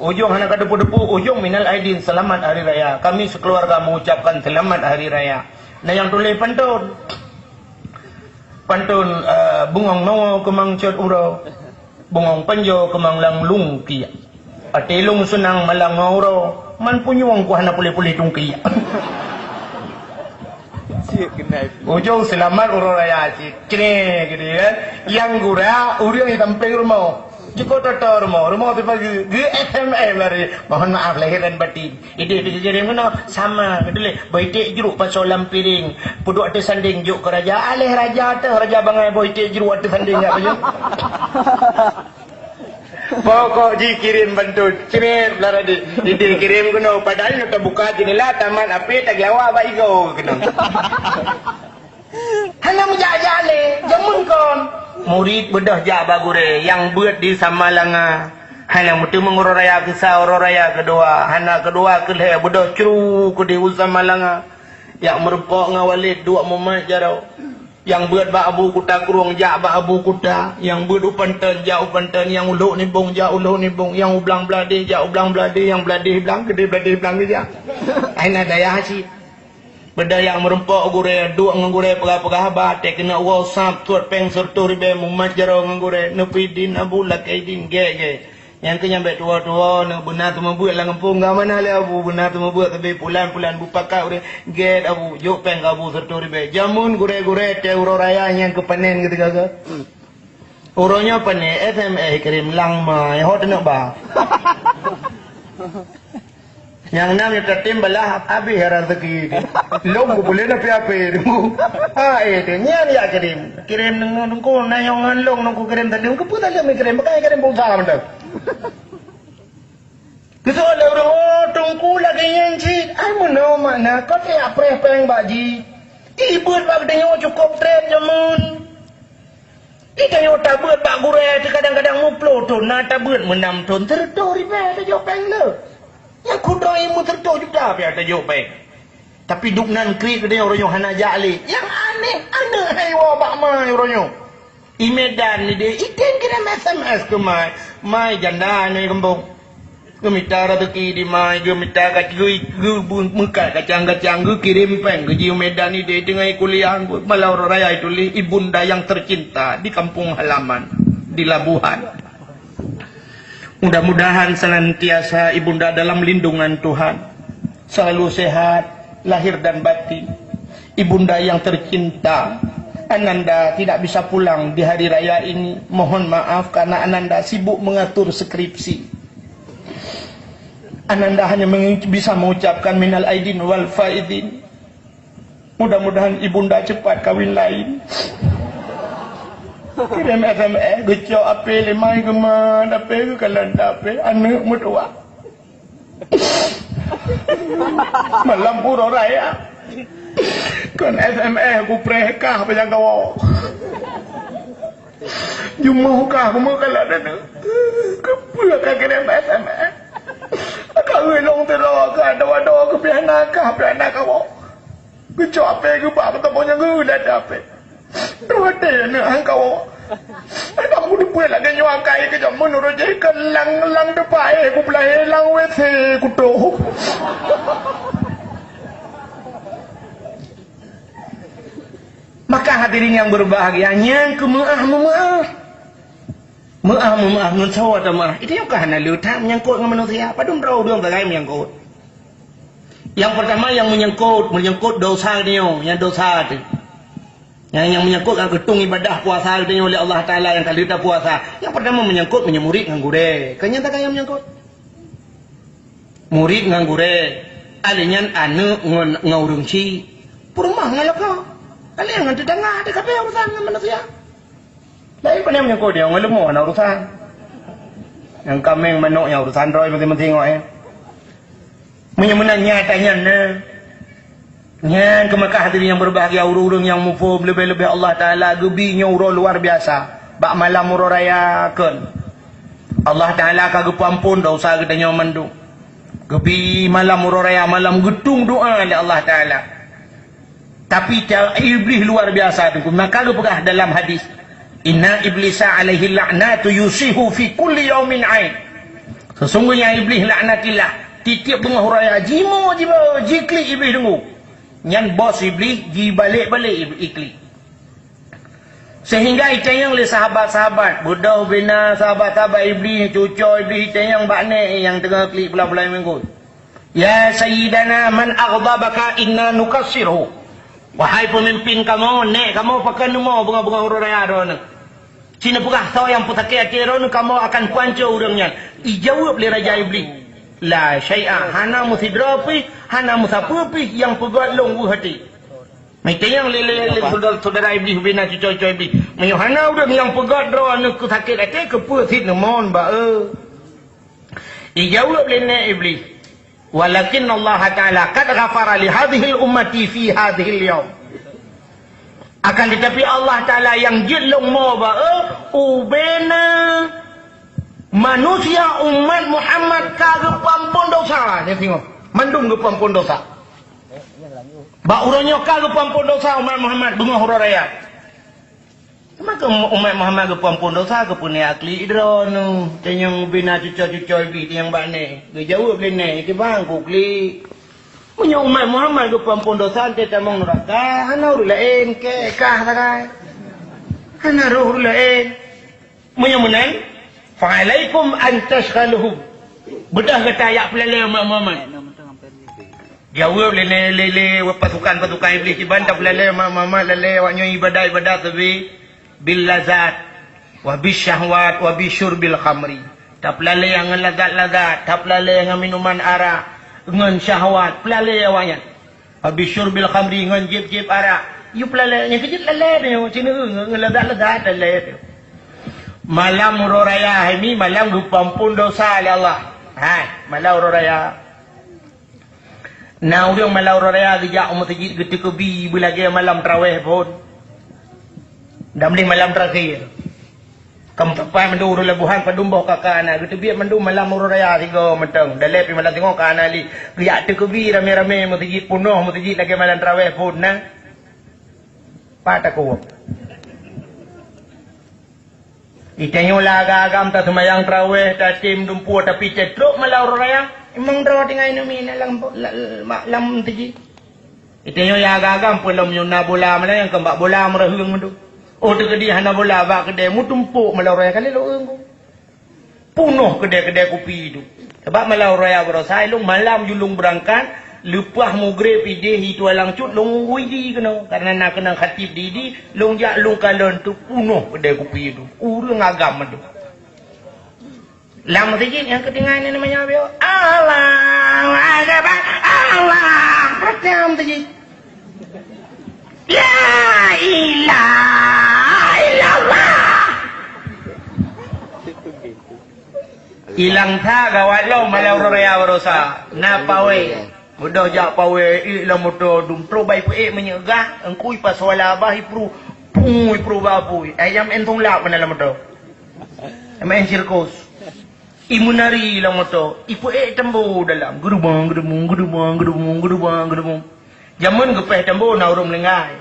Ujung anak depu-depu, ujung minal aidin, selamat hari raya. Kami sekeluarga mengucapkan selamat hari raya. Nah yang tulis pantun. Bungong no kemang cot uro. Bungong panjo kemang lang lung kia. Atilung senang malang ngoro. Man punyuang ku hana pulih-pulih tung kia. Ujung selamat uro raya si kene gitu kan. Yang gura urang hitam peng rumah. Cukup totor rumah tu pagi GSMM lari. Mohon maaf lahir dan batin. Ide kirim kena sama gitu le. Boitik jeruk pasolam piring. Puduk atas sanding juk kerja. Alih raja tu raja bangai boitik jeruk atas sanding tak baju. Pokok ji kirim bantu kirim lara di kirim kena padahal nak buka jendela taman api tak lawa baik go kena hanya menjajale jamun kon murid bedah jak bagure yang buat di Samalanga hanya mutu menguraya kisah raya kedua hana kedua keleh bedah cru ke di Samalanga yang merepok ngawalid dua momen jarau yang buat ba abu kuta kurung jak ba abu kuta yang buat upanten jak upanten yang uluk ni bong jak uluk ni bong yang ublang blade jak ublang blade yang blade blang gede blade blang dia aina daya haji benda yang merempok gure duk ngure pegah-pegah ba te kena WhatsApp tuat peng sertu ribe mumat jaro ngure nepidin abu lakaidin ge yang kenyambe tua-tua nak benar tu membuat lah ngempung ga mana le abu benar tu membuat tapi pulan-pulan bupaka ure get abu jok peng abu sertu ribe jamun gure-gure te uro raya yang kepanen gitu gaga uronya pane SMA kirim lang mai hot nak ba yang namanya tertim belah abi heran rezeki lo boleh nak piape itu nyan ya kirim nunggu nayongan long nunggu kirim tadi nunggu putar dia kirim pakai kirim pulsa betul Kesoal orang tungku lagi yang cik, I mana mana kau tiap peng baji, ibu bag dengan cukup trend jamun. Ika yo tabut bag gure, kadang-kadang muplo tu, nak tabut menam ton terdo ribe, terjo peng le. Yang kudro imu terdo juga pia terjo peng. Tapi duk nan krik dia orang yo hana jali, yang aneh haiwa bak mai orang yo. Imedan ni dia, ikan kira SMS ke mai janda ni kembung. Gemita rezeki di mai, gemita muka kacang-kacang, kirim peng ke Jiu Medan ni dia dengan kuliah malau raya itu li ibunda yang tercinta di kampung halaman di Labuhan. Mudah-mudahan senantiasa ibunda dalam lindungan Tuhan, selalu sehat lahir dan batin. Ibunda yang tercinta, Ananda tidak bisa pulang di hari raya ini. Mohon maaf karena Ananda sibuk mengatur skripsi. Ananda hanya bisa mengucapkan minal aidin wal faidin. Mudah-mudahan ibunda cepat kawin lain. Kirim SMS, gecok ape lemai geman, ape kalanda ape, anak mutua. Malam pura raya. Kan SMS aku prekah panjang kau. Jumukah kamu kalau ada nak. Kepala kau kirim SMS. Kau long teruk kan doa-doa ke piana kau. Gecok ape ke bab taponya gulat ape. Doa nak kau. Aku dibuat lagi nyuakai ke jam menurut jadi lang depan aku pelai lang WC kutu. Maka hadirin yang berbahagianya maaf nun sawa ta maaf itu yang kahana leuta menyangkut dengan manusia padum rau dong tagai menyangkut. Yang pertama yang menyangkut dosa dia yang dosa tu yang menyangkut dengan ketung ibadah puasa dia oleh Allah Taala yang kali kita puasa. Yang pertama menyangkut murid ngan gure kanyata kaya menyangkut murid ngan gure alinyan anu ngaurung ci purmah ngalaka Kalian ngan tetangga ada kape urusan dengan manusia. Lain pada yang kau dia ngelemu ana urusan. Yang kambing manuk yang urusan roy penting-penting oi. Menyemenang nyatanya Nyan ke Mekah tadi yang berbahagia urung-urung yang mufum lebih-lebih Allah Ta'ala gebinya urung luar biasa. Bak malam urung raya kan. Allah Ta'ala kagak pampun dosa kita mandu. Gebi malam urung raya malam getung doa oleh Allah Ta'ala. Tapi iblis luar biasa tu. Maka lu pegah dalam hadis. Inna iblisa alaihi la'natu yusihu fi kulli yaumin ain. Sesungguhnya iblis laknatillah. Titiap tengah raya jimo jikli iblis dengu. Yang bos iblis ji balik-balik ikli. Sehingga itu yang oleh sahabat-sahabat budak bina sahabat-sahabat iblis cucu iblis itu yang bakne yang tengah klik bulan-bulan minggu. Ya sayyidana man aghdabaka inna nukassirhu. Wahai pemimpin kamu nek kamu pakai nama bunga-bunga huruf raya don. Cina pegah tahu yang putakai akiron kamu akan kuancur urangnya. Ijawab oleh raja iblis. La syai'a hana musidrapi hana musapupi yang pegat long hati. Macam yang lele saudara iblis bina cucu iblis. Mayu hana udah yang pegat draw nak sakit hati ke pusit nemon ba Dijawab oleh iblis. Walakin Allah Ta'ala qad ghafara li hadhihi ummati fi hadhihi al-yawm. Akan tetapi Allah Ta'ala yang jelong mo ba ubena manusia umat Muhammad kagak pampun dosa. Dia tengok. Mandung ke pampun dosa. Ba urangnya kagak pampun dosa umat Muhammad bunga huruf raya. Maka umat Muhammad ke pampun dosa ke punya akli idron. Tanyang bina cucu-cucu iblis yang bakne. Dia jawab lene ke bang ku kli. Punya umat Muhammad ke pampun dosa te tamang neraka. Hana urut lain ke kah takai. Hana roh lain. Punya menang fa'alaikum an tashghaluhum. Bedah kata ayat pelale Muhammad. Jawab lele pasukan iblis di bantah pelale Muhammad lele waknya ibadah tapi bil lazat wa bis syahwat wa bi syurbil khamri. Tak pelale yang lagat-lagat, tak pelale yang minuman arak, ngan syahwat, pelale awaknya. Wa bi syurbil khamri ngan jib-jib arak. You pelale yang kejut lele ni, cina ngelagat-lagat lele. Malam huruf raya ini malam pampun dosa oleh Allah. Hai, malam huruf raya. Nah, orang malam huruf raya dijak masjid ketika bi lagi malam tarawih pun. Dah boleh malam terakhir. Kamu tepai mendu urut lebuhan padumbuh kakak anak. Kita biar mendu malam huruf raya tiga mentang. Dah lepi malam tengok ke anak li. Riak tekebi rame-rame masjid penuh masjid lagi malam tarawih pun nah. Pataku. Itanyo laga agam tak semayang terawih tak tim dumpu tapi cetruk malau raya emang draw tinggal ini lam tiji. Itanyo laga agam pelam nyuna bola mana yang kembak bola merahung mendu. Oh tu kedai hana bola bak kedai mu tumpuk malau raya kali lo engko. Punuh kedai-kedai kopi itu. Sebab malau raya berosai lu malam julung berangkat lepas maghrib ide itu alang cut long widi kena karena nak kena khatib di long jak long kalon tu punuh kedai kopi itu urang agam tu lam tadi yang ketinggalan ini namanya apa Allah akbar Allah macam tadi la ilaha illallah ilang tha gawat lo malau raya berosa napa we mudah jak pawe ilah motor dum pro bai pe menyegah engkui paswala bah ipru pui pro babui ayam entong lap dalam motor main sirkus imunari ilah motor ipu tembo dalam gerubang jamun gepeh tembo na urung lengai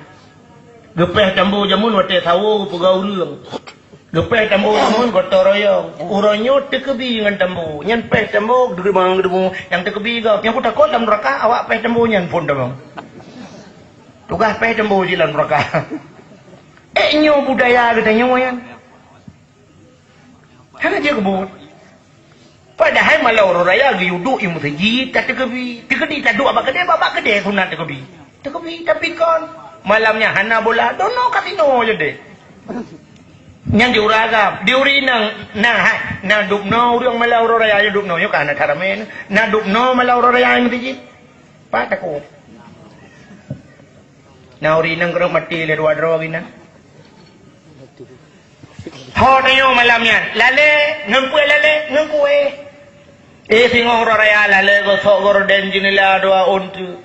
gepeh tembo jamun wate tawo pegau reung gepeh tembo jamun gotoroyong uronyo tekebi ngan tembo nyen peh tembo gerubang yang tekebi ga yang ku takut dalam neraka awak peh tembo nyen pun tembo tugas peh tembo di dalam neraka nyo budaya kita nyo yan hana je kebut padahal malau raya gi yudu imu teji tak tekebi tekedi tak dua abak kede sunat tekebi tapi kon malamnya hana bola dono kasino je deh yang diuragam diuri na dupno urang malau raya dupno yo kana karamen na dupno malau raya imu teji pataku Nauri nang keruk mati le dua dro gina. Ho tayo malam yan. Lale, ngempue lale, ngempue. Singong raya lale go so gor den jinila dua untu.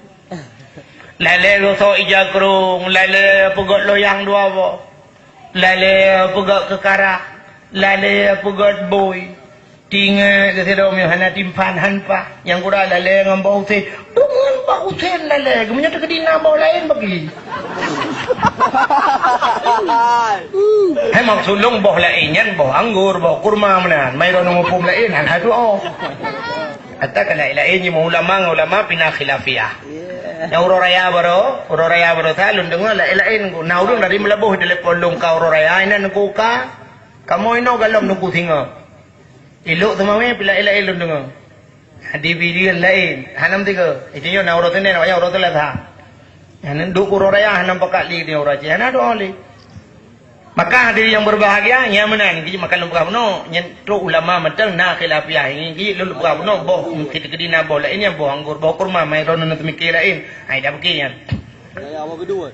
Lale go so ija kerung, lale pugot loyang dua bo. Lale pugot kekara, lale pugot boy. Tinga ke sedo mi hana timpan hanpa yang kura lale ngambau se dengan bau sen lale kemunya tu kedina bau lain bagi hai maksud long bau lain yan bau anggur bau kurma menan mai ro ngupum lain han hadu oh atta kala lain ni ulama pina khilafiyah yang uraya baro talun dengar lain ku naudung dari melabuh telepon long ka uraya ina ku ka kamu ino galom nungku singa ilok temawe pila ila ilun dengar. Di video lain, hanam tiga. Itu yo na urut ni, na urut lah dah. Hanam dua kuroraya hanam pakat li ni urat. Hanam dua li. Maka hadirin yang berbahagia, yang mana ni? Jadi makan lupa no, nyentuh ulama mentang nak khilafiyah ini. Jadi lupa no, boh kita kedina boh lain yang boh anggur, boh kurma, mai rono nanti mikir lain. Hai dah begini. Saya apa kedua?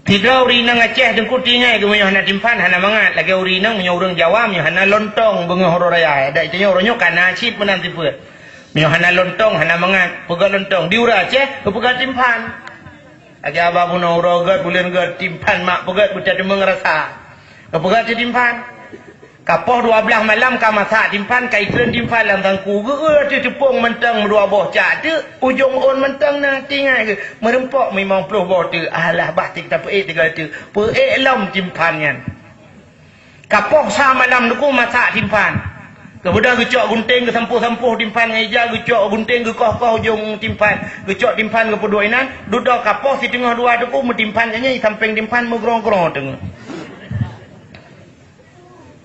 Tiga uri nang Aceh dengku tingai ke menyo hana timpan hana mangat lagi uri nang menyo urang Jawa menyo hana lontong bengo hororaya ada itu orangnya kana cip menan tipe menyo hana lontong hana mangat pegat lontong di ura Aceh pegat timpan lagi abah puno urogat bulan gat timpan mak pegat buta de mengerasa pegat timpan kapoh 12 malam ka masak timpan kai kren timpan lam tangku ge tepung mentang dua boh cak tu ujung on mentang na tingai ke merempok memang puluh boh tu alah batik tak pe tiga tu pe lam timpan nyan kapoh sa malam tu masak timpan kemudian gecok gunting ke sampuh-sampuh timpan ngeja gecok gunting ke koh ujung timpan gecok timpan ke peduainan duduk kapoh si tengah dua tu timpan nyanyi samping timpan megrong-grong tengah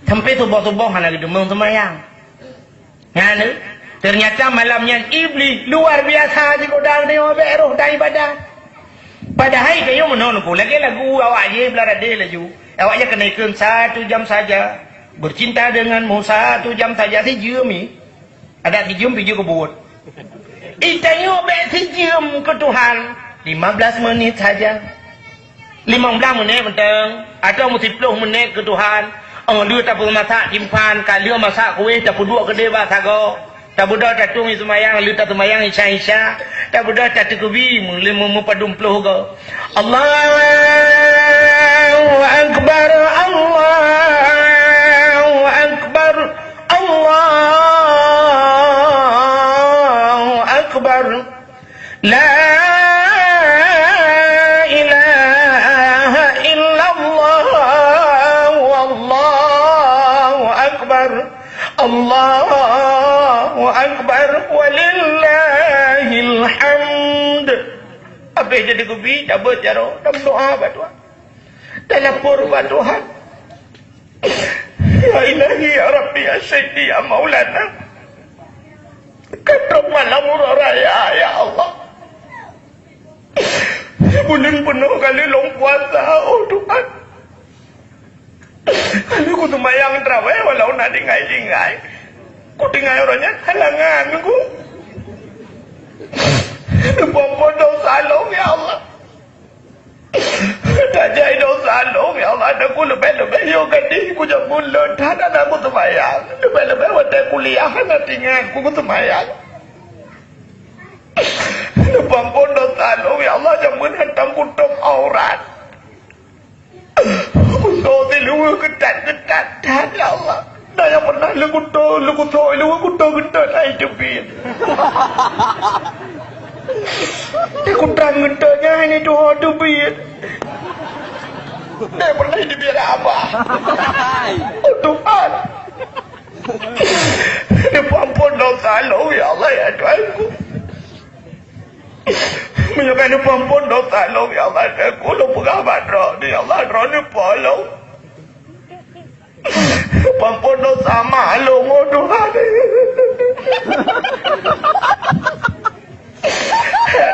sampai subuh-subuh hana gitu sembahyang. Nganu ternyata malamnya iblis luar biasa di godang ni roh dan ibadah. Padahal kayo menon ko lagi lagu awak je belarade laju. Awak je kenaikkan 1 jam saja. Bercinta denganmu 1 jam saja si jemi. Ada si jam piju kebut. Itayo be si jam ke Tuhan 15 menit saja. 15 menit mentang atau 10 menit ke Tuhan. Dia tak perlu masak timpan, kalau masak kuih tak perlu dua kedai basago. Tak perlu tak tung semayang, lu tak semayang isya. Tak perlu tak tukubi, mu padum puluh go. Allahu akbar, Allahu akbar, Allahu akbar. La Allahu akbar walillahil hamd. Habis jadi gubi dapat jaro dalam doa batuan. Dalam purba Tuhan. Ya ilahi ya Rabbi ya Sayyidi ya Maulana. Ketok malam raya ya Allah. Bulan penuh kali long puasa oh Tuhan. Aku tu mayang terawih walau nak dengai. Ku dengai orangnya halangan aku. Bompon dosa long ya Allah. Tak jadi dosa long ya Allah. Ada ku lebih-lebih yo gadi ku jam bulan. Tak ada aku tu mayang. Lebih-lebih waktu kuliah nak tinggal ku tu mayang. Bompon dosa long ya Allah jamun hantam kutuk aurat. Kuto ti luwe ketat ya Allah. Dah yang pernah lu kuto ketat ai jepit. Kutang getanya ini doa jepit. Dah pernah dibiar apa? Oh Tuhan. Ampun dosa lu ya Allah ya Tuhanku. Menyebabkan pampun dosa lo ya Allah aku lo pengamat roh ni Allah roh ni polo pampun dosa malu Tuhan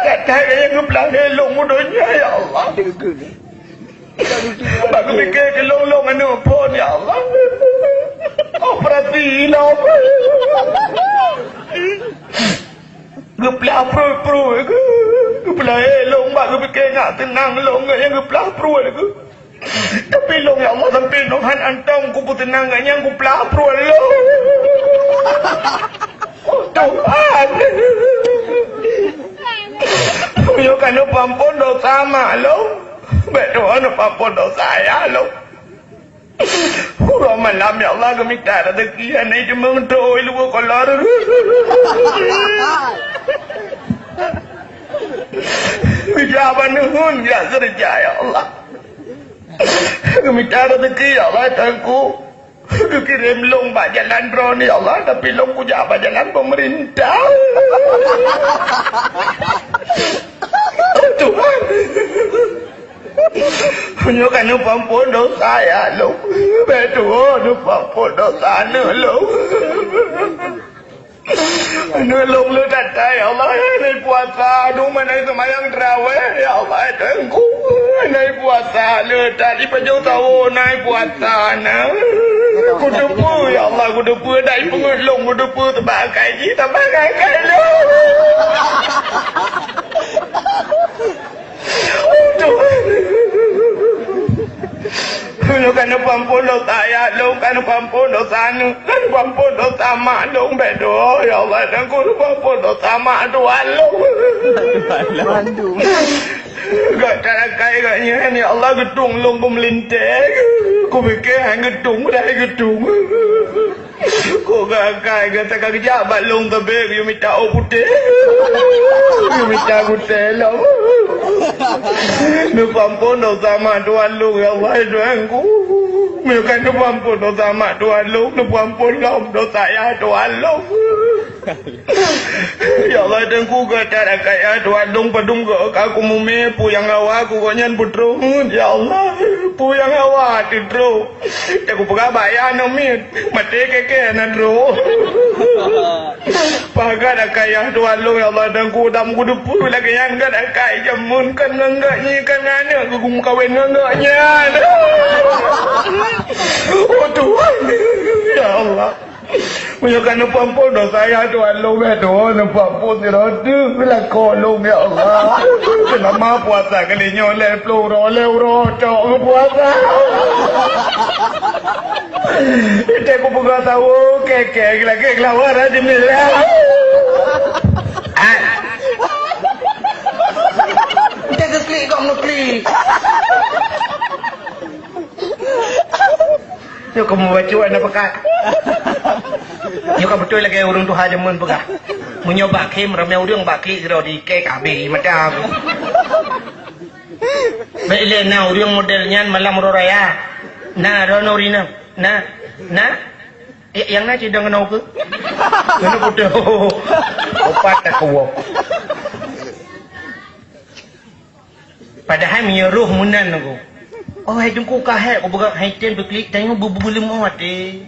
kata yang kebelah helong mudahnya ya Allah aku fikir kelong-long anu pun ya Allah operasi lah Gebelah pro-pro Gebelah elong mak fikir nak tenang long yang ke pelapru aku. Tapi long ya Allah sampai nohan antong ku tenang yang ku pelapru long. Oh Tuhan. Yo kan pampun dosa malu. Betul pampun dosa ya lo. Kurang malam ya Allah kami tak ada rezeki anai cuma untuk lu kolor. Bijaban nuhun ya serja ya Allah. Kami tak ada rezeki ya Allah tangku. Kirim long bak jalan drone ya Allah tapi long ku jabat jalan pemerintah. Tuhan. Hanya kan pampun dosa ya long. Betul pampun dosa long. Long lu tata ya Allah ini puasa aduh mana semayang terawih ya Allah tengku ini puasa lu tadi pejauh tahu naik puasa na kudupu ya Allah kudupu dari pengelong kudupu tebagai kita tebagai lu Lu kan pampun dosa ya, lu kan pampun dosa nu, kan pampun dosa mak lu bedo ya Allah, dan ku pampun dosa mak Tuhan lu. Mandu. Gak cara kaya gaknya ni Allah gedung lu ku melintek, ku fikir hang gedung dah gedung. Ku gak kaya kata kerja balung tebek, you minta putih, you minta putih lu. Lu pampun dosa mak Tuhan lu ya Allah Tuhanku. Bukan lu pampun dosa mak Tuhan lu, lu pampun dosa ya Tuhan lu. Ya Allah Tuhanku kata kaya Tuhan lu padung aku mume puyang awak aku konyan putrung. Ya Allah puyang awak tidro. Aku pegah bayar nomit mati keke na dro. Pagar kaya Tuhan lu ya Allah Tuhanku dam kudu pu lagi yang gak kaya jamun kan enggaknya kan ana aku kawin enggaknya. Oh Tuhan ya Allah menyakan pampun dosa ya Tuhan lu betul pampun ni rodu bila kolong ya Allah selama puasa kali nyoleh pluro leuro cok puasa itu aku buka tahu keke lagi kelawar aja milah kita klik kok ngeklik. Yo kamu baca ana pekat. Yo kamu betul lagi urang tu haja mun pegah. Menyoba kem ramai urang baki kira di ke kabe macam. Bele na urang modelnya malam roraya. Na rono rina. Na yang na cidang ngau ke? Ngono bodoh. Opat aku. Padahal menyuruh munan aku. Oh, hai jengku kahek aku buka hai tem tu klik tengok belum hati.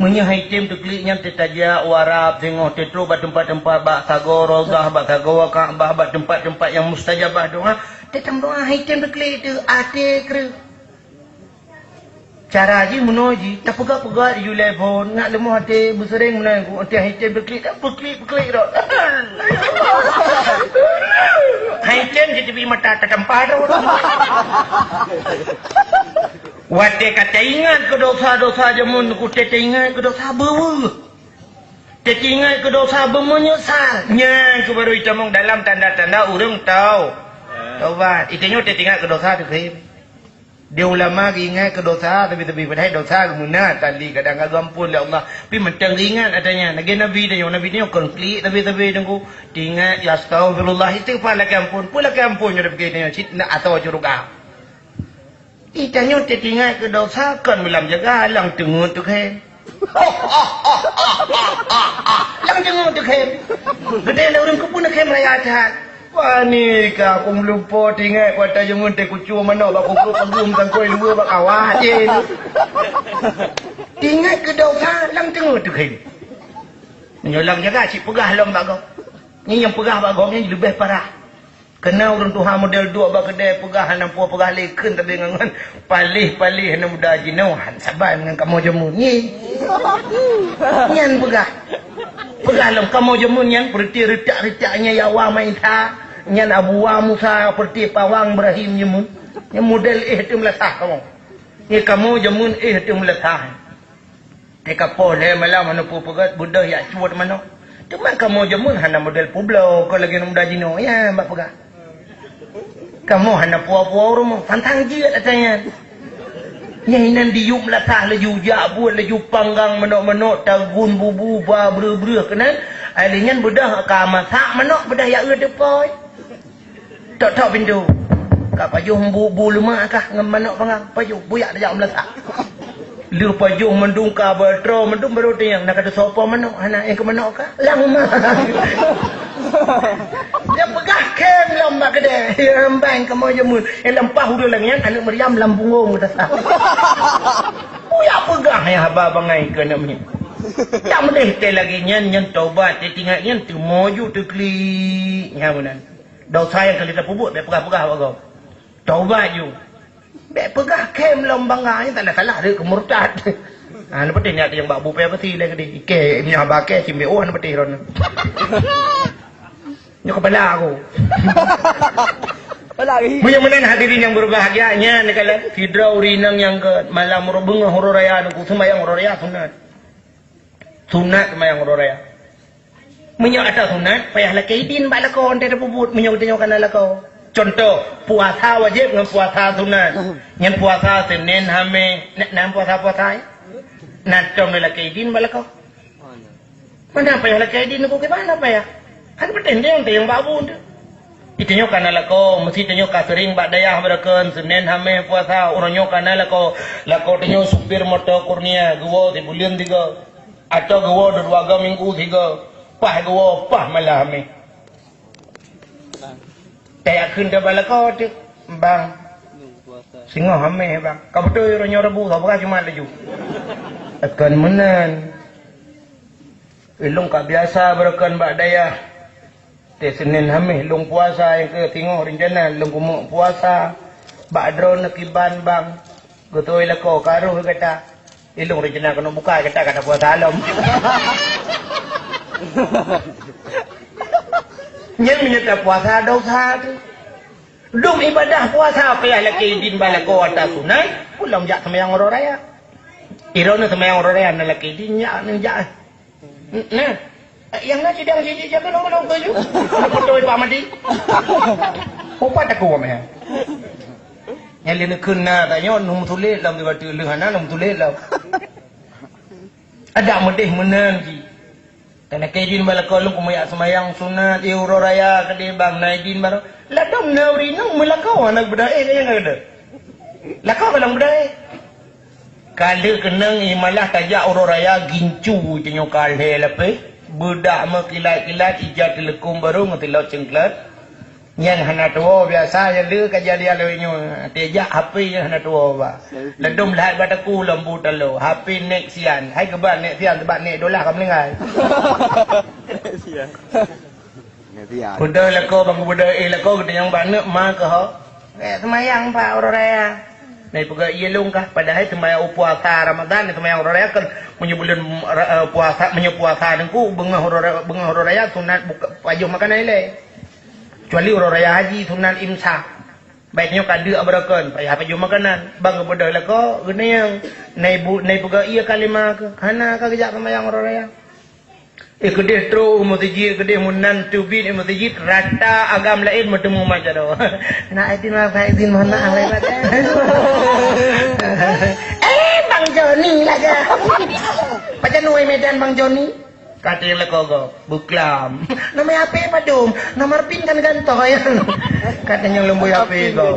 Munya hai tem tu klik nyam tetaja warap tengok tetro ba tempat-tempat ba sagoro gah ba kagawa ka ba tempat-tempat yang mustajabah doa. Tetang doa hai tem tu klik tu ate kre. Cara ji munoji tak pegak-pegak you level nak lemu hati bersering menang aku hati hai tem tu klik tak klik ro. Hai tem kita pergi mata tempat ro. Wate kata ingat ke dosa-dosa jamun ku tete ingat ke dosa bawa. Tete ingat ke dosa menyesal. Nya ku baru itamong dalam tanda-tanda urang tahu. Taubat. Itanya tete ingat ke dosa tu ke. Dia ulama ingat ke dosa tapi padahal dosa kemunat tadi kadang-kadang ampun ya Allah. Tapi macam ingat adanya. Lagi Nabi dia Nabi ni konflik tapi tengku ingat ya astagfirullah istighfar lagi ampun. Pula lagi ampun yo begini citna atau curuga. Itanya ingat ke dosa kan malam jaga lang tengut tu kan. Lang tengut tu kan. Gede lah orang ku pun nak raya atas. Wah ni ka aku lupa tinggal kata jangan te kucu mana ba aku pagum tang koi lu ba kawah je. Tinggal ke dosa lang tengok tu kan. Menyolang jaga cik pegah lom ba kau. Ni yang pegah ba kau ni lebih parah. Kena orang Tuhan model dua ba kedai pegah nampu pegah leken tapi ngan palih-palih na muda jinauhan sabar dengan kamu jamu ni. Nyan pegah. Pegah lom kamu jamu yang berarti retak-retaknya ya wa main tha. nyan Abu Musa seperti pawang Ibrahim nyemun. Yang model tu meletah kamu. Ni kamu jamun tu meletah. Teka pole malam mana pu pegat budak ya cuat mana. Cuma kamu jamun hana model publo ko lagi muda jino ya mbak pegat. Kamu hana puau-puau rumah pantang je katanya. Yang inan diup meletah laju jabut laju panggang menok-menok tagun bubu ba ber-ber kena. Alingan budak ka masak menok budak ya depoy. Tak pintu. Kak pajuh bu luma kah ngam manok pangang pajuh buyak dah meletak. Lu pajuh mendung ka bertro mendung baru tiang nak ada sopo manok anak yang ke manok kah lama. Dia pegah kem lambak kedai rembang ke mau jamun lempah udah lengan anak Maryam lambungong dah sah. Buyak pegah ya haba bangai ke nak ni. Tak boleh lagi nyan taubat tinggal nyan tu moju tu kli ngamunan. Dosa yang kali terpubuk dia pegah-pegah kau. Taubat ju. Bek pegah kem lombang nganya tak ada salah dia kemurtad. Ah lepas ni ada yang bak bupe apa sih lagi dia. Ike ni haba ke cimbe oh lepas ni ron. Ni kepala aku. Lagi. Mudah-mudahan hadirin yang berbahagianya ni kala fidrau rinang yang ke malam bunga huru raya aku sembahyang huru raya sunat. Sunat sembahyang huru raya. Menyok atas sunat payah laki din bak lakon dia pubut menyok tengok kana lakon. Contoh, puasa wajib dengan puasa sunat. Yang puasa Senin hame, nak puasa-puasa. Nak com lelaki din bala kau. Mana apa yang lelaki din aku ke mana apa ya? Kan bertendang yang babu tu. Itanya kana lako, mesti tanya ka sering bak dayah berakan Senin hame puasa, orangnya kana lako tanya supir motor kurnia, gua di bulan 3. Atau gua 2 minggu 3. Pah gua pah malah hame. Sayaขึ้นke bala kau tu bang singa hame bang kau betul orangnya rebu kau bukan cuma laju akan menan ilung kau biasa berakan bak daya te Senin hame ilung puasa yang ke tengok rencana ilung kumuk puasa bak drone kiban bang gotoi la kau karuh kata ilung rencana kena buka kata puasa alam Yang menyata puasa dosa tu. Dum ibadah puasa payah laki din balako atas sunat, pulang jak semayang orang raya. Irona semayang orang raya nak laki din jak jak. Nah, yang nak sidang siji jaga nombor tu. Nak toy Pak Madi. Opa tak kuat meh. Yang lena kena tanya nom tulis dalam dibatu lehana nom tulis dalam. Ada medih menan ji. Karena kaidin balako lu kumayak semayang sunat euro raya kede bang naidin baru ladam nauri nang melakau anak bedai yang ada lakau balang bedai kala kenang imalah tajak euro raya gincu tenyo kalhe lepe budak mekilat-kilat ijat telekum baru ngetilau cengklat yang hana tua biasa yang le kaja dia lewinyo tejak HP yang hana tua ba ladum lahat bataku lembu telo HP nek sian hai keban nek sian sebab nek dolah kam lengai Sian. Budak lako bang budak lako kita yang banyak mak ke ho semayang pak orang raya nai pega ielung kah padahal semayang puasa Ramadan semayang orang raya kan menyebulan puasa menyepuasa dengku bengah orang raya sunat buka pajuh makan ile kecuali orang raya haji sunat imsak baiknya kada berakan payah pajuh makanan bang budak lako gini yang nai pega ia kalimah ke hana ka kejak semayang orang raya kedih tro mutijir kedih munan tubin mutijir rata agam lain bertemu macam tu. Nak idin mana awak Bang Joni lah. Macam nuai Medan Bang Joni. Kata kau buklam. Nama apa padum? Nomor pin kan gantoy. Katanya lembu apa kau?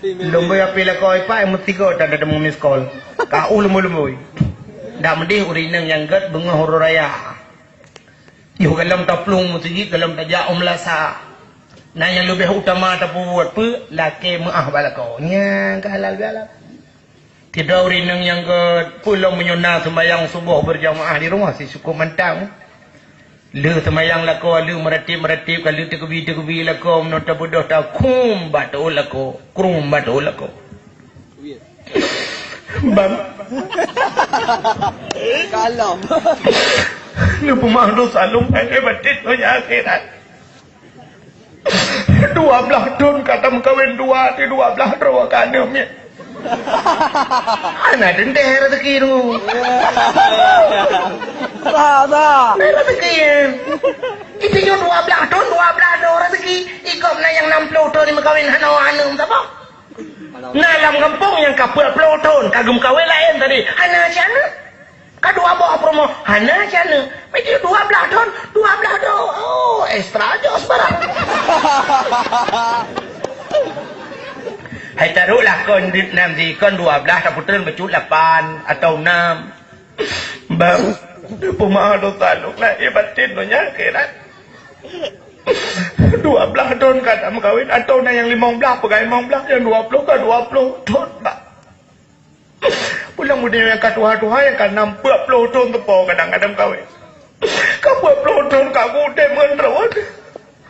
Lembu apa lah kau? Ipa mesti kau tak ada miss call. Kau lembu. Dah mending urinang yang gat bunga huru raya. Yo dalam taplung musik dalam tajak umlasa. Nah yang lebih utama tak buat pe laki maah balako. Nya halal biala. Tidak urinang yang ke pulang menyunah sembahyang subuh berjamaah di rumah si cukup mantang. Le sembahyang lako le meratib kalau tegubi lako menota bodoh tak kum batu lako krum batu lako. Bang. Kalam. Lu pemahdu salung batik tu ya akhirat. 12 tahun kata mengkawin dua di 12 dua kanem ya. Anak dendeh rezeki tu. Dah. Rezeki ya. Itu yang 12 tahun 12 tahun rezeki. Ikut nak yang 60 tahun ni mengkawin hana anum apa? Dalam kampung yang kapal 10 tahun kagum kawin lain tadi. Hana cana. Kedua bawa promo hana cana. Itu 12 tahun 12 tahun. Oh, ekstra jos barang. Hai taruhlah kon nanti kon 12 tak putus bercut 8 atau 6. Bang, pemaaf dosa lu lah ibatin lo nyakiran. 12 tahun kata mengkawin atau yang 15 pegai 15 yang 20 ke 20 tahun pak. Pulang muda yang kat tuha-tuha yang kan 60 tahun tepo kadang-kadang kawin. Kau 40 tahun kagu demen rawat.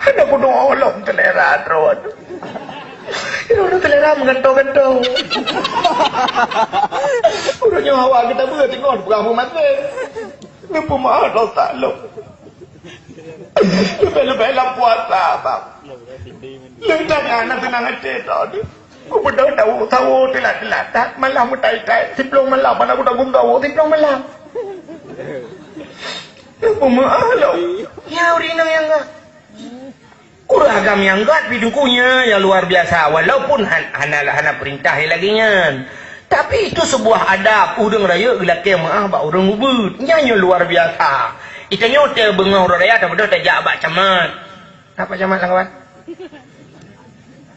Ada kudu olong telera rawat. Itu udah telera menggantong-gantong. Udah nyawa kita boleh tengok berapa mati. Lupa mahal dosa lo. Lebih-lebih lah puasa bang. Lentang anak tenang aja tadi. Aku betul tahu telat tak malam mutai-tai. Siplong malam mana aku tanggung tahu siplong malam. Lupa mahal lo. Ya urinang yang enggak. Kuragam yang enggak bidukunya yang luar biasa. Walaupun hana perintah lagi nyan. Tapi itu sebuah adab. Udang raya gelak maaf bak udang ubud. Nyanyi luar biasa. Itanya hotel bengah orang raya tak betul tak jabak camat. Apa camat lah kawan?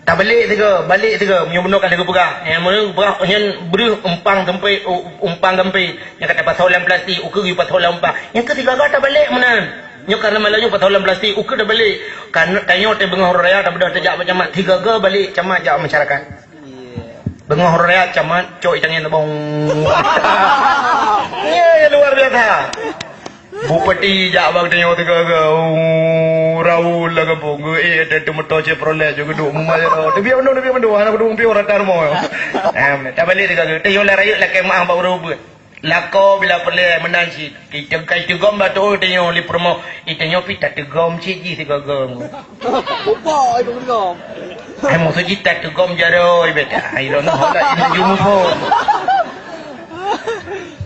Tak balik tiga, punya benda kan dia pegang. Yang mana pegang, yang beri umpang gempi. Yang kata pasolan plastik, ukur pergi pasolan umpang. Yang ketiga tak balik mana? Yang karena malahnya pasolan plastik, ukur dah balik. Karena tanya hotel bengah orang raya tak betul tak jabak camat. Tiga balik camat jawab masyarakat. Bengah orang raya camat, cok itangnya tabung. Ya, luar biasa. Bupati jawab tanya tiga Raul lah kampung ada motor Chevrolet juga duduk rumah dia tapi mana anak duduk umpi orang karmo tak balik tiga tanya lah rakyat lah kemah baru rubut lako bila perlu menansi kita gom batu tanya li promo itanya pita tegom ciji tiga gom Apa itu gom? Maksud kita tegom jaro beta I don't know lah ini jumpo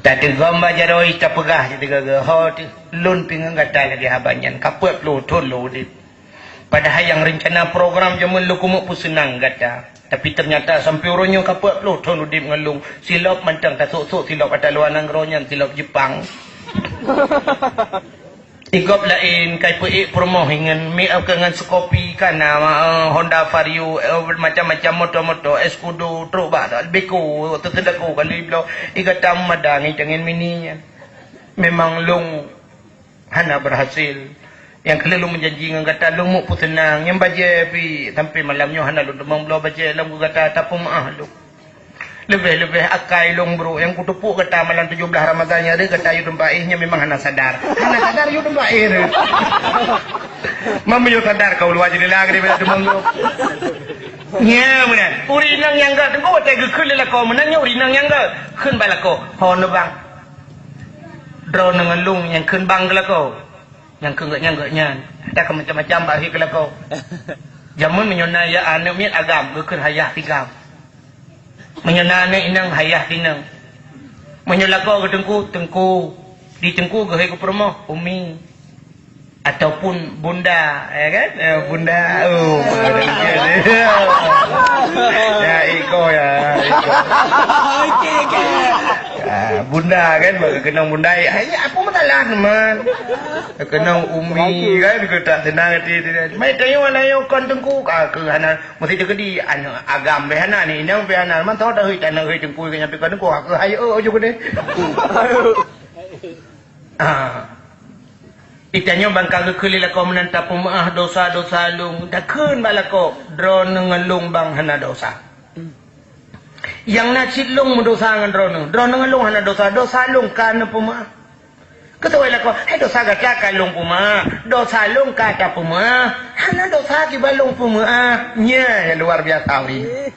tak tegom bajaro ita pegah tiga gom lun pingang kata lagi habanyan kaput lu tolu di padahal yang rencana program jaman lu kumuk pun senang kata tapi ternyata sampai orangnya kaput lu tolu di ngelung silap mantang tak sok-sok silap kata luar nangronyan silap Jepang igop lain kai puik promo hingan make up dengan skopi kana Honda Vario macam-macam motor-motor Escudo truk ba beko tertedaku kali bilo igatam madang jangan mininya memang long hana berhasil yang kelalu menjanji dengan kata long mu pun senang yang baje pi sampai malamnya hana lu demang belo baje lam kata tapung maah lu lebih akai long bro yang kutepuk kata malam 17 Ramadannya dia kata yu dembaihnya memang hana sadar yu dembaih mama yu sadar kau luar jadi lagi bila demang lu nya menan urinang yang enggak tengok tega kelala kau menanya urinang yang enggak keun balako hon bang drone ngelung yang keun bang kelako yang enggaknya ada macam-macam bagi kelako jamun menyonaya anu miat agam keun hayah tigam menyenana inang hayah tinang menyelako ke tengku di tengku ke ke promo umi ataupun bunda ya kan bunda ya iko bunda kan kenang bunda ya apa masalah teman kenang umi kan kita tenang hati mai tayo wala yo kon tengku ke hana mesti tegedi anu agam be hana ni nang be hana man tahu dah hui tanah hui tengku ke nyampe kon tengku ke hayo ojo gede itanya bangkang kekeli lah kau menantap pemaah dosa-dosa lung dah keun balako drone ngelung bang hana dosa yang nak cilung mendosa dengan drone ngelung hana dosa lung kana pemaah ketua lah kau dosa gata kalung pemaah dosa lung kata pemaah hana dosa di balung pemaah nya yang luar biasa uri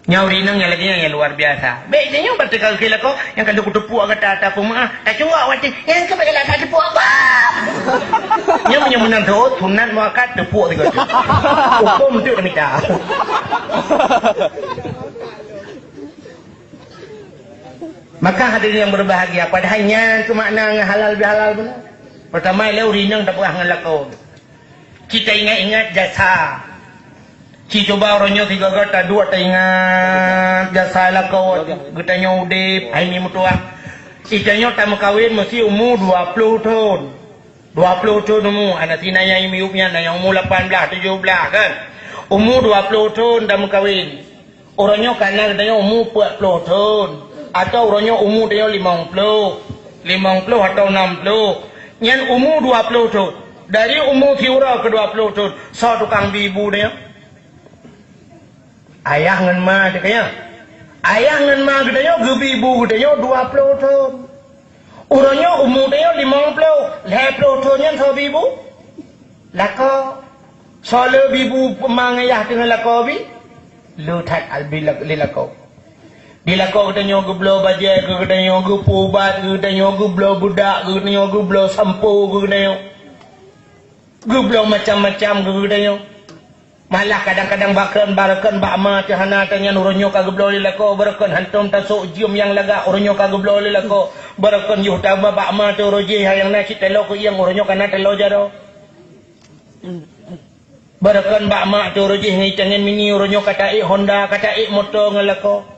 nyauri nang yang lagi yang luar biasa. Baiknya yang bertekal kila ko yang kalau kutepuk kata pemaah tak cungak wati yang kebaiklah tak tepuk apa. Nya menang tu sunat muakat tepuk tiga tu. Hukum tu kami tak. Maka hadirin yang berbahagia, padahalnya itu makna halal bihalal benar. Pertama leu rinang tak pernah ngelakau. Kita ingat-ingat jasa. Ci coba orangnya tiga gata dua tak ingat jasa lakau. Getanya udip, hai ni mutua. Itanya tak kawin mesti umur 20 tahun. 20 tahun umur. Anak tina yang imiupnya yang umur 18, 17 kan. Umur 20 tahun dah kawin. Orangnya karena katanya umur 40 tahun. Atau orangnya umur dia 50 atau 60. Yang umur 20 tahun. Dari umur tiura ke 20 tahun. So tukang bibu dia. Ayah ngan ma dia kaya. Ayah ngan ma dia bibu dia 20 tahun. Orangnya umur dia 50 tahun yang so bibu. Laka. So le bibu pemang ayah dengan laka bi. Lutat albi lilakau. Bila kau katanya geblo bajai, kau katanya gepu ubat, kau katanya geblo budak, kau katanya geblo sampo, kau katanya geblo macam-macam, kau katanya malah kadang-kadang barakan bakma cahana tanya nuronyo ka geblo lilako barakan hantum tasuk jium yang laga uronyo ka geblo lilako barakan yuh taba bakma tu roji yang nasi telo ko yang uronyo kana telo jaro barakan bakma tu roji ngai cangen mini uronyo kata Honda kata motor ngalako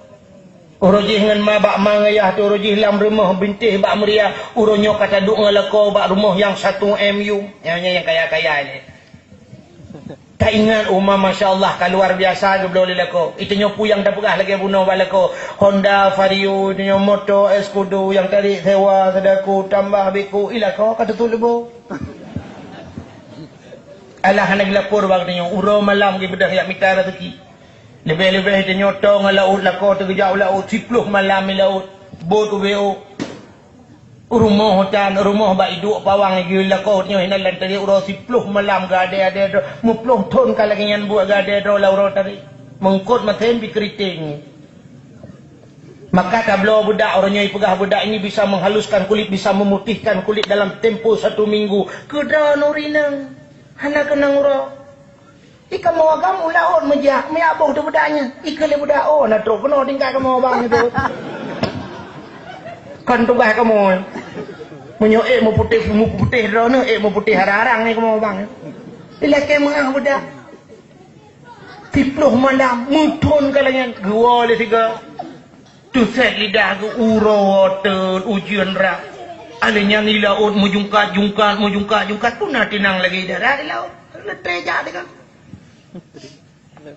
uroji ngan ma bak mangayah tu uroji lam rumah bintih bak meria uronyo kata duk ngalako bak rumah yang 1 MU yang kaya-kaya ni. Tak ingat umma masya-Allah keluar biasa geblo lelako. Itu nyopu yang dah pegah lagi bunuh balako. Honda Vario nyo motor Escudo yang tarik sewa sedaku tambah beku ilako kata tu lebo. Alah nak lapor bag nyo uro malam gi bedah yak mita rezeki. Lebih-lebih dia nyotong laut lako tergejau laut 10 malam laut bot UBO rumah hutan rumah bak hidup pawang lagi lako nyo hinalan tadi uro 10 malam gade ada 10 ton kalau ngan buat gade ro lauro tadi mengkut maten bi keriting maka tablo budak orangnya pegah budak ini bisa menghaluskan kulit bisa memutihkan kulit dalam tempoh 1 minggu kedra nurinang hana kenang uro ika mau agam ulaon meja me abong tu budaknya ika le budak oh na tro kena tinggal kamu abang itu kan tugas kamu menyo mau putih rono mau putih hararang ni kamu abang ila ke mengah budak 10 malam mutun kalangan gua le tiga tu set lidah ke uro ten ujian rak alenya ni laut mujungkat tu nak tinang lagi darah di laut leteja dia kan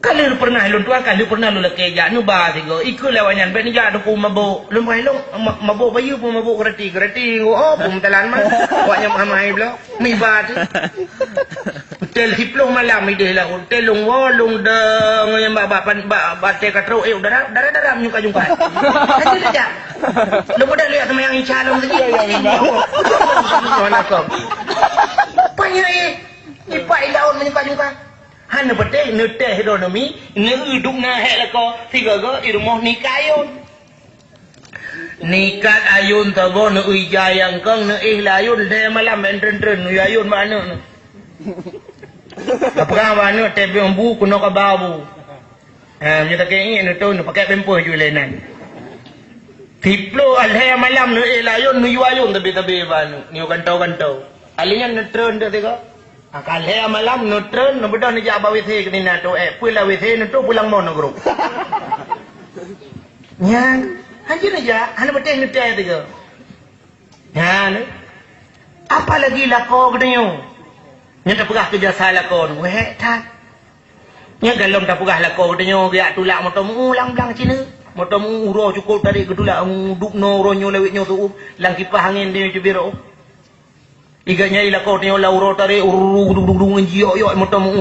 kalau lu pernah lu tuan kan lu pernah lu lekeja nu ba tigo ikut lawanyan ben ja do ku mabuk lu mai lu mabuk bayu pun mabuk gereti oh pun telan mah waknya mamai blo mi ba tu hotel 10 malam ide lah hotel lung wolung de ngoyam ba te katro darah nyuka aja saja lu pada lihat sama yang calon tadi mana kau banyak ipai laut menyuka hana betul nuteh ekonomi hidup na hek lako tiga go irmoh nikayon nikat ayun tabo nu ijayang kang nu ihlayun de malam entren ayun mana apa mana tebe umbu kuno ka babu nyata ke ini nu tu nu pakai pempo ju lenan tiplo alhe malam nu ihlayun nu ayun tabe banu ni gantau alinya netron de tiga akal he malam nutren nubedah ni jaba withe kena to pula withe nutu pulang mono group nyang hanjir aja hana beteh nutai tiga nyang apa lagi lako gedenyo nya tak pegah kerja salah kon weh tak nya galom tak pegah lako gedenyo dia tulak motomu ulang-ulang Cina motomu uro cukup tarik gedulak dukno ronyo lewitnyo tu lang kipas angin dia jebiro iganya ila kau tengok lauro tare urung njio yo motom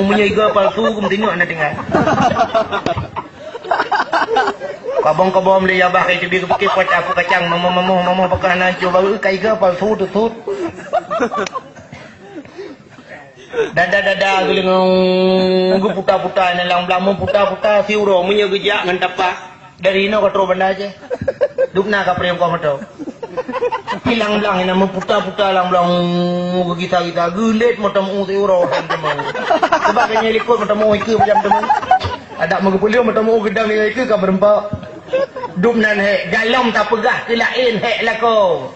menyaiga palsu kum tengok na tengah kabong le ya bah ke bi ke pot aku kacang mama pakana coba kaiga palsu tutut dada guling puta na lang blamu puta si uro munya gejak ngan tapa dari no katro benda aja dukna ka prem ko moto Hilang belang nama putar-putar lang belang kita gelet macam tu euro kan teman. Sebab kanya likut macam ke macam teman. Ada mengepuliu macam gedang ni ke berempat. Dum nan he dalam tak pegah ke lain he lah kau.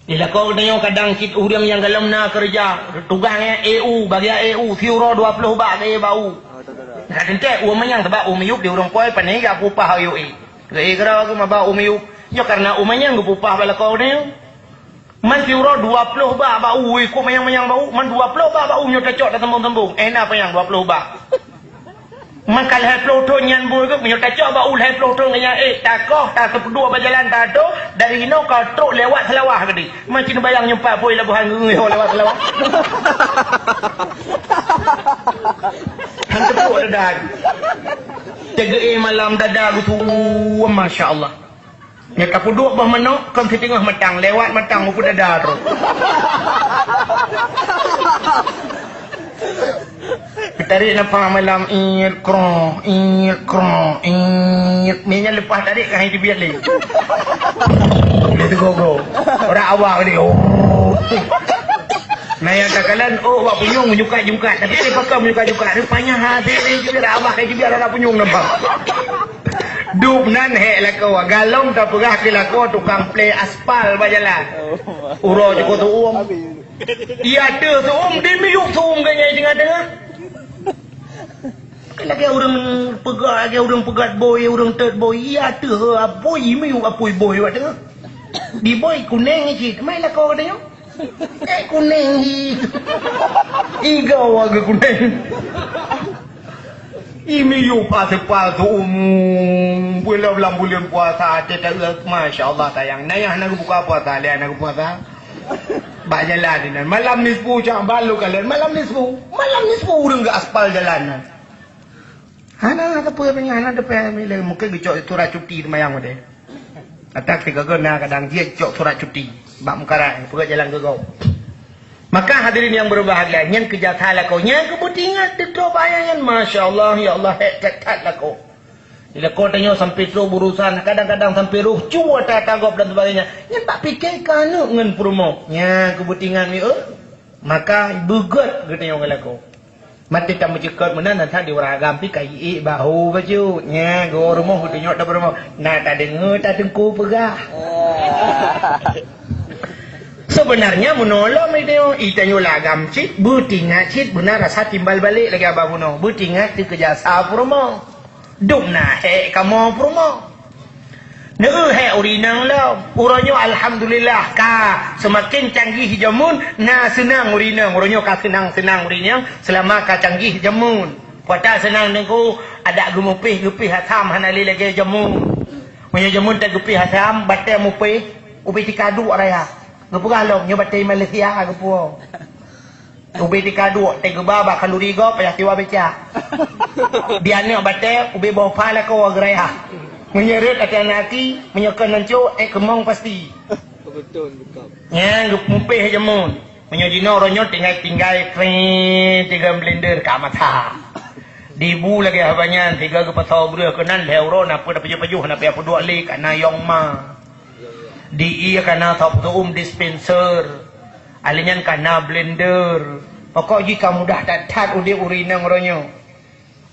Ila kau tengok kadang kit orang yang dalam nak kerja tugasnya EU bagi EU euro 20 bak ke bau. Nak tentek umanyang sebab umiyup di urang koi panai ga upah ayu e. Ge kira ke maba umiyup. Ya karena umanyang ge upah bala kau ni. Man euro 20 bak bau ko mayang-mayang bau man 20 bak bau nyo tacok dah tembung-tembung. Enak apa yang 20 bak. Man kalau hai ploton nyan bui ke nyo tacok bau hai ploton nya takoh tak sepedua berjalan tak ada dari no kau truk lewat selawah ke di. Macam bayang nyempat poi labuhan ngeuh lewat selawah. Han tepuk dadah. Jaga malam dadah tu masya-Allah. Ya tak duduk bah mana kan di tengah matang lewat matang pun dadah tu. Tarik nampak malam kro ni nya lepas tarik kan dia biar lagi. Dia tu go. Orang awak ni Nah yang kakalan awak punyung menyukat-nyukat tapi dia pakai menyukat-nyukat rupanya hati ni juga awak kayak biar orang punyung nampak. Dup nan he lah kau galong tak perah ke lah kau tukang play aspal berjalan. Uro je kau tu Iya ada tu dia miyuk tu ganya tengah-tengah. Lagi orang pegat boy, orang third boy. Iya ada boy miyuk apoi boy wat tengah. Di boy kuning ni mai lah kau tengok. Kuning Iga waga kuning Miyuk pasal tu bulan puasa Masya Allah sayang Nayah nak buka puasa Lihat nak puasa Bak jalan ni Malam nisfu cak balu kalian Malam nisfu Orang ke aspal jalanan Hana apa punya Hana depan Mungkin gecok surat cuti Mayang dia Atak tiga guna kadang dia cok surat cuti Bak mukarai Pergi jalan ke kau Maka hadirin yang berbahagia Yang kejahatan lah kau Yang kebutingan Tetap bayangan Masya Allah Ya Allah Hekat lah kau Bila kau tengok sampai terus berurusan Kadang-kadang sampai ruh Cua tak tanggap dan sebagainya Yang tak fikir Kerana dengan promo Yang kebutingan ni Maka begut Kita tengok lah kau Mati tak mencekut mana nanti di orang agam pi kai bahu baju nya go rumah tengok dah rumah nak tak dengar tak tengku pegah sebenarnya menolong itu itanyo lagam cit butingat cit benar rasa timbal balik lagi abang puno butingat di kerjasa promo dumna kamu promo urinang lah uronyo alhamdulillah semakin canggih jamun senang urinang uronyo senang urinang selama canggih jamun pada senang nengku ada gemupih hatam hanali lagi jamun punya jamun tak gupih hatam batai mupih ubi tikadu raya gepugah long nyo batai Malaysia gepu ubi tikadu te gebaba kaluri go payah tiwa beca biane batai ubi bawa pala ko agraya menyeret akan naki menyokan nanco kemong pasti betul ya gupih jamun menyojino ronyo tinggal tiga blender ka mata dibu lagi habanyan tiga ke pasau bro kenan leuro na pada paju-paju na pia dua lik na yong ma di iya kana top dispenser alinyan kana blender pokok jika mudah datat udi urinang ronyo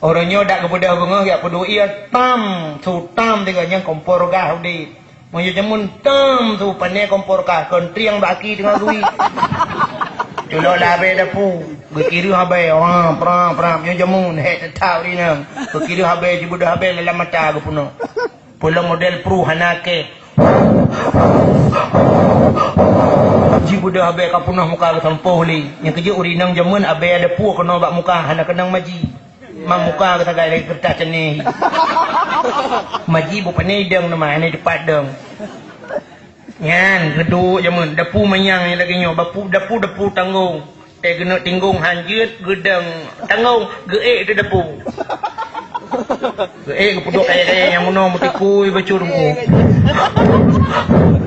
orangnya dak kepada bengah ya pedu ia tam dengan yang kompor gah udi mau jamun tam tu pane kompor gah kontriang baki dengan dui culo labe dapu bekiri habe pram yo jamun he tahu ni nam bekiri habe jibuda habe dalam mata gupuno pula model pro hanake jibuda habe kapunah muka tampoh li yang kerja urinang jamun abe ada pu kena bak muka hana kenang maji mamuka kata gaya kertas ni maji bu panai deng nama ni depan deng nyan geduk jamun dapu menyang ni lagi nyo dapu tanggung kena tinggung hanjut gedeng tanggung geek tu dapu geek kepuduk kaya yang muno mutikui bacur mu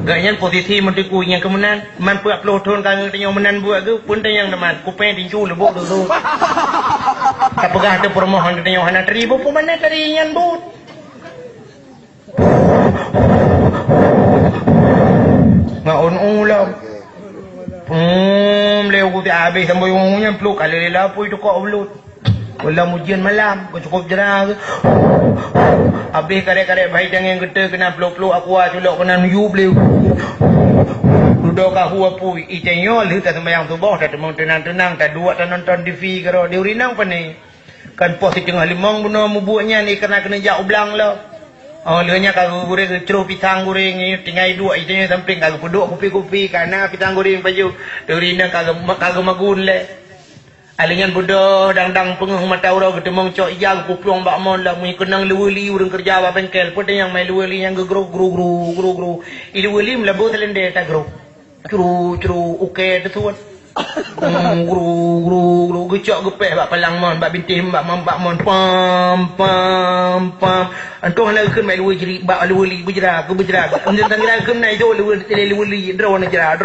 ganyan posisi mutikui yang kemenan man puak pelotun kan tengok menan buat tu pun tengok teman kupeng tinju lebok tu tak pegah tu permohon tengok hana teribu pun mana teri nyan but ngaon ulam leo ko ti habis sampai ngomongnya peluk kali lapo itu kok ulut wala mujian malam ko cukup jerang habis kare-kare baik yang gede kena peluk-peluk aku culok kena nuyub leu duduk aku apui itenyol hita sembayang subuh dah tenang-tenang tak dua tak nonton TV karo dia urinang pa ni kan pos tengah limang bunuh mubuhnya ni kena jauh belang lah. Oh, lehnya kagak goreng ceruh pisang goreng ni tinggal dua itunya samping kagak peduk kopi-kopi karena pisang goreng baju dari nak kagak magun le. Alingan bodoh dang penguh mata urau ketemong cok iya kuplong bak mon lah mui kenang leweli urang kerja ba bengkel pun yang mai leweli yang gro leweli melabu telende ta gro curu oke tu tuan gru gecok gepeh bak palang mon bak bintih bak mon pam antoh nak keun mai luwe jeri bak luwe bujra kemudian tangira keun nai do luwe drone jera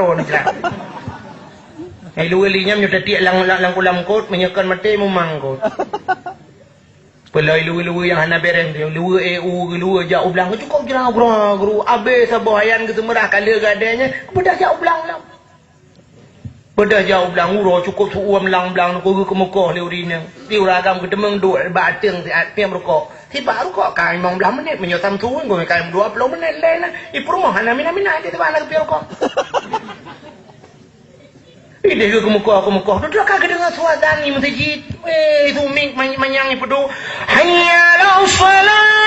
ai luwe nya nyu tati lang kulam kot menyekan mate memangkot pelai luwe yang hana bereng dia luwe luwe jauh belang cukup jera gru abe sabohayan gitu merah kala gadanya kepada jauh belang lah pada jauh belang uro cukup suam lang ko ke mukoh leurina tiu ragam ketemeng do bateng ti atiem rokok si baru kok kai mong belang menit menyotam tuun go kai 20 menit lena i perumahan mina dia bana ke rokok ide ke mukoh tu kagak dengar suara ni masjid tu ming manyang ipu do hayya la salat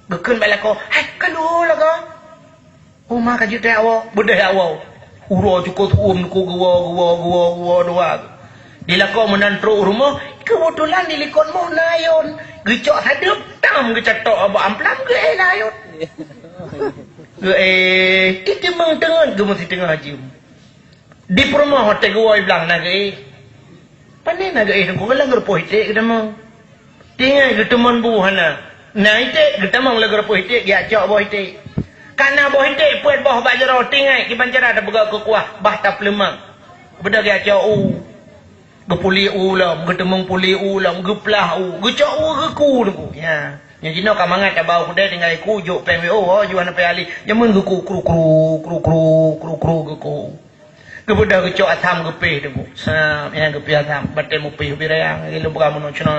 gekun balako hai kalu laga uma ka jute awo budai awo uro cukup ko gua doa dilako menantro rumah kebetulan dilikon mau nayon gecok hadap tam gecatok aba amplam ge nayon itu memang tengah mesti tengah jim di perumahan hotel gua bilang naga pandai naga ko galang gerpoite kita mau tinggal geteman buhana nah ite kita mang lagar poite ya cok boite karena boite puat bawah bajaro tinggai ki bancara ada bega ke kuah bah tap lemang beda ya cok gepuli ulam getemeng puli ulam geplah gecok geku ku ya yang jino kamangat abau kuda tinggal kujuk PMO juan pe ali jamun geku kru geku kebudak gecok atam gepeh tu sa yang gepeh atam batemu pe birayang ilu buka mono cuna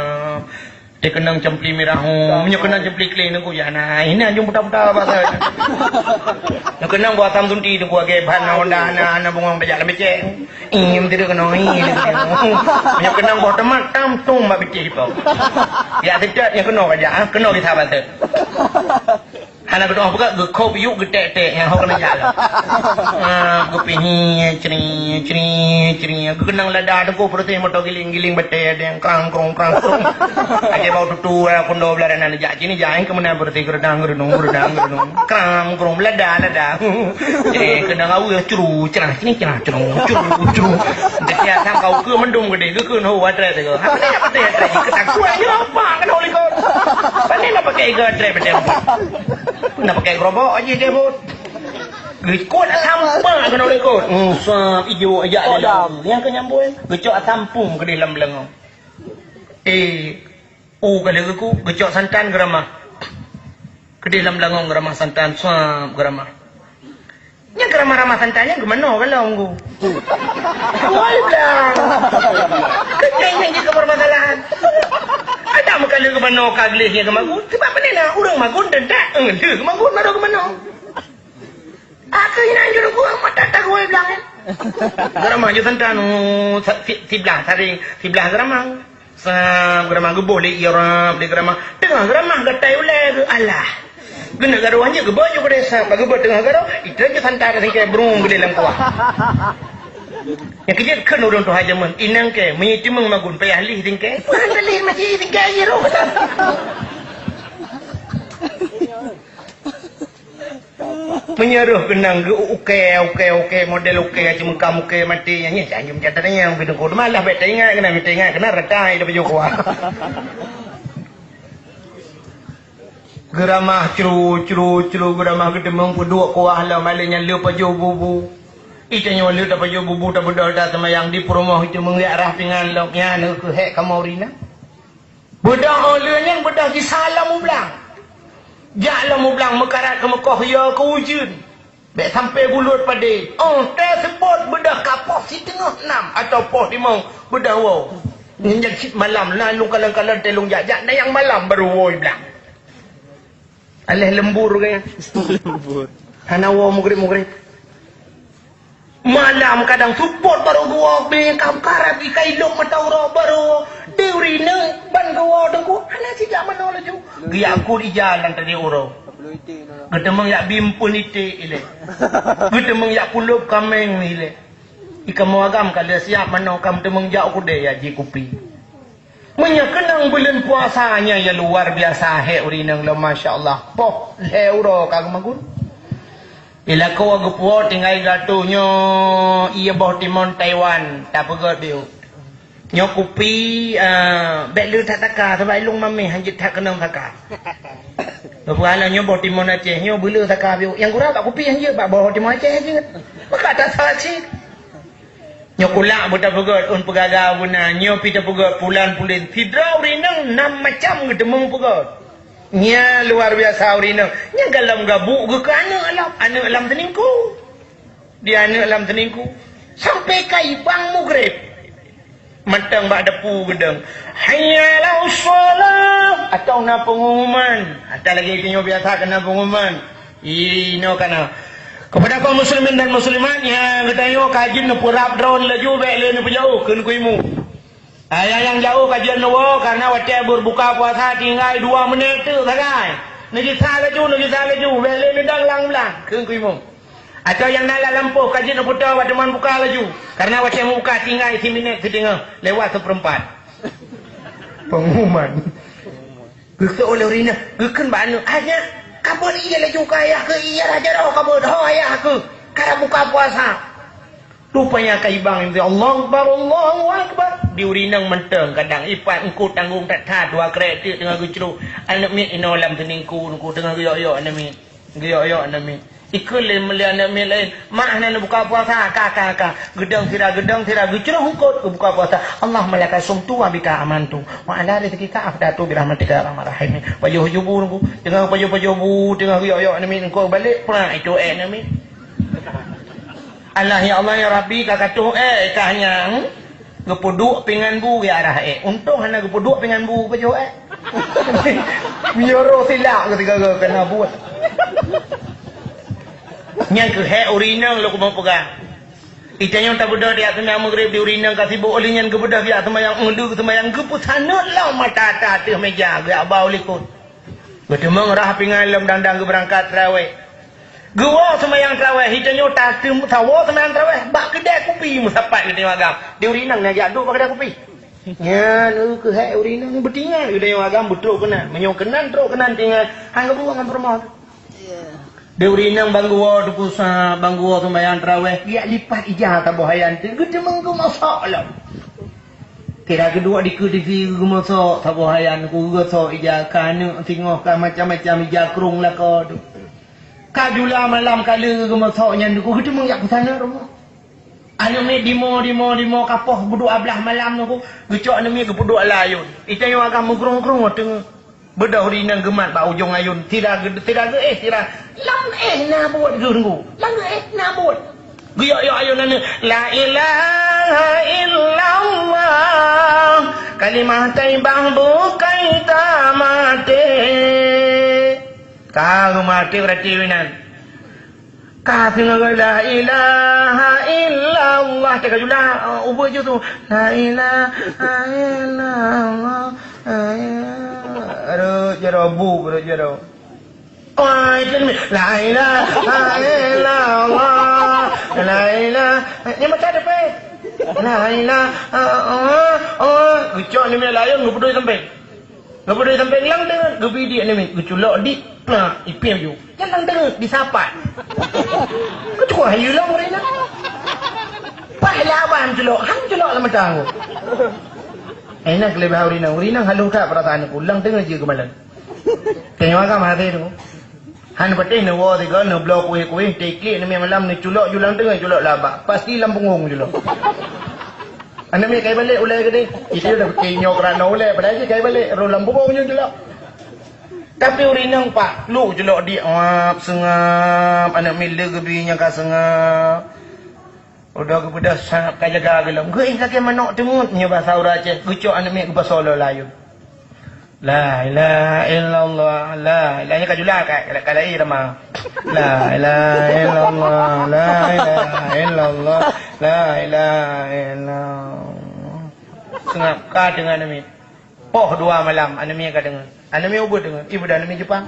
dia kenang cempli merah punya kenang cempli clean aku ya nah ini anjung buta-buta bahasa nak kenang buat tam tunti tu gua ke ban honda ana bungong bejak lebih ingin tidak kenang ini punya kenang buat teman tam tum mbak bicik pau ya tidak yang kenang aja kenang di sahabat tu anak kedua buka gekop yuk gede yang kau kena jalan gepihi ceri kenang lada tu kau perutnya motor giling bete ada yang kangkrong aja bau tutu kondo belaran anak jak sini jaing kemana berarti geredang kangkrong lada kenang awu curu cerah sini cerah curu dia sang kau ke mendung gede ke no watre tu apa dia ketak suanya apa kan oli kau pandai nak pakai gatre bete nak pakai gerobak aja dia bot gekot sampang kena oleh kot sap hijau ajak dia yang kenyambul gecok sampung ke dalam belengong kalau aku gecok santan geramah ke dalam belengong geramah santan sap geramah yang geramah santannya gimana kalau aku awal belang kecengnya je kepermasalahan ada makanya ke mana kaglihnya ke magun sebab apa ni lah orang magun dedak dia ke magun baru ke mana aku ini anjur gua mata tak gua bilang geramah je santan sebelah geramah geramah boleh irap di geramah tengah geramah gatai ulai alah guna garu hanya ke baju ke desa bagi buat tengah garu itu je santan ke burung ke dalam kuah yang kerja kan orang tu haja men inang ke menyiti magun payah lih tingke bukan lih masih tingke aja menyeruh kenang oke model oke aja muka mati yang janjum catanya yang bidung kod malah beta ingat kena retai dah baju kuah geramah curu geramah gedemong kedua kuah lah malingnya lupa jauh bubu itanya walu dapat jo bubu tak bedal dah sama yang di perumahan itu mengarah dengan loknya nak ke hek kamu rina bedah olehnya bedah di salam ulang Jaklah mu bilang mekarat ke Mekah ya ke wujud. Baik sampai bulut pada. Oh, tersebut bedah kapok si tengah 6 atau poh 5 bedah wow. Yang sit malam lah lu kalang-kalang telung jak-jak dan yang malam baru woi bilang. Alih lembur kaya. Lembur. Hana wow mugrib-mugrib. Malam kadang support baru gua beli karat ikai long mata ura baru deuri ne ban gua dengku ana si zaman no laju gi aku di jalan tadi ura gedemeng yak bimpun ite ile gedemeng yak kulup kameng ile ikam agam kada siap mano kam temeng jak ku de ya ji kupi menyakenang bulan puasanya ya luar biasa he urinang la masyaallah poh le ura kag magun ila ko agpuo tingay gatunyo iya boh timon Taiwan tapagod biu nyo kupi belu tataka sabai lung mami hanjit tak kenang taka bapala nyo boh timon Aceh nyo belu taka biu yang kurang tak kupi hanjit bak boh timon Aceh je maka tak saci nyo kulak buta pagod un pegaga buna nyo pita pagod pulan pulin tidrau rinang 6 macam gedemeng pagod nya luar biasa urina nya galam gabuk ke anak alam teningku dia anak alam teningku sampai kai bang mugrib matang bak depu gedeng hayyalah shalah atau na pengumuman ada lagi kinyo biasa kena pengumuman ino kana kepada kaum muslimin dan muslimat yang katayo kajin no purap drone laju bek le no jauh keun kuimu ayah yang jauh kajian nawa karena wajah berbuka puasa tinggal 2 menit tu sagai. Nagi laju beli medang lang keung kuimu. Atau yang nak lampu kajian putar wademan buka laju karena wajah buka tinggal 1 minit setengah lewat 1/4. Pengumuman. Geus oleh urina, geukeun ba anu hanya kabur iya laju ka ayah ke iya raja roh kabur ho ayah ke karena buka puasa. Rupanya kaibang itu Allahu Akbar diurinang menteng kadang ipat engku tanggung tak tha 2 kredit tengah gucru anak mi ino lam teningku engku tengah yo anak mi yo anak mi ikul le meli anak mi lain mak nan buka puasa kakak gedang tira gucru engku buka puasa Allah malaka sumtu wa bika amantu wa ala rizqika afdatu bi rahmatika arhamar rahim pajujubu engku tengah pajubu tengah yo anak mi engku balik pula itu anak mi Allah ya Allah ya Rabbi kakak tu kahnya gepuduk pingan bu ya arah untung hana gepuduk pingan bu pejo mioro silak ketika kena buat nyai ke he urinang lo mau pegang itanya tak bedah dia semaya maghrib di urinang kasih bu olinyan ke bedah dia semayang undu semayang gepusana lah mata teh meja gak bau likut betemang rah pingan lam dandang ke berangkat tarawih gua semayang tarawih hitanya tasim sawo semayang tarawih bak kedai kopi musapat ke tengah agam dia urinang nak jaduk bak kedai kopi nya lu ke hai urinang betingan ke tengah agam betul kena menyong kenan teruk kenan tinggal hang gua ngam permah dia urinang bang gua dukusa bang gua semayang tarawih dia lipat ijah ka bohayan tu gede mengku masak lah kira kedua dikudisi gua masak ka bohayan ku masak ijah kana tengok ka macam-macam ijah krung lah ko tu kadula malam kala gemasoknya ku kita mengyak ke sana rumah anu me dimo kapoh buduk ablah malam tu gecok anu me buduk layun itu yang agak mengkrung-krung tengah bedah rinang gemat ba ujung ayun tidak lam na buat gurung lam na buat guyok ayun anu la ilaha illallah kalimah taibah bukai tamate kau mati berarti winan. Kau la ilaha illallah. Cakap juga ubah je tu. La ilaha illallah. Aduh, jerabu, jerabu. Oh, itu ni. La ilaha illallah. La ilaha. Ni macam ada pe. La ilaha. Ucap ni mana layan, gua berdua sampai. Gua berdua sampai lang dengan gebidi ni, gua culok di. Nah, ipim ju. Jangan dengar disapat. Kau cuba hayu lah mereka. Pahlawan celok, hang celok lah macam aku. Enak lebih urina halu ka perasaan aku. Lang dengar je kemalan. Tengok kan mati tu. Han patih ni wa tiga ni blok kuih teklik ni malam ni culok julang dengar culok labak. Pasti lampunggung culok. Anak ni kai balik ulai ke ni. Itu dah kenyok kerana ulai. Padahal je kai balik. Ro lampunggung je culok. Tapi urinang pak, lu jelok dia ngap sengap, anak mila gebinya ka sengap. Udah kepada sangat kajaga gelam. Gue kaki manok temut nya bahasa Aceh. Gucok anak mik ke solo layu. La ilaha illallah. La ilaha kajula kalai ramah. La ilaha illallah. La ilaha illallah. La ilaha illallah. Sengap ka dengan anak mik. Poh 2 malam anak mik ka dengan. Anak mik ubud dengan. Ibu dan anak mik Jepang.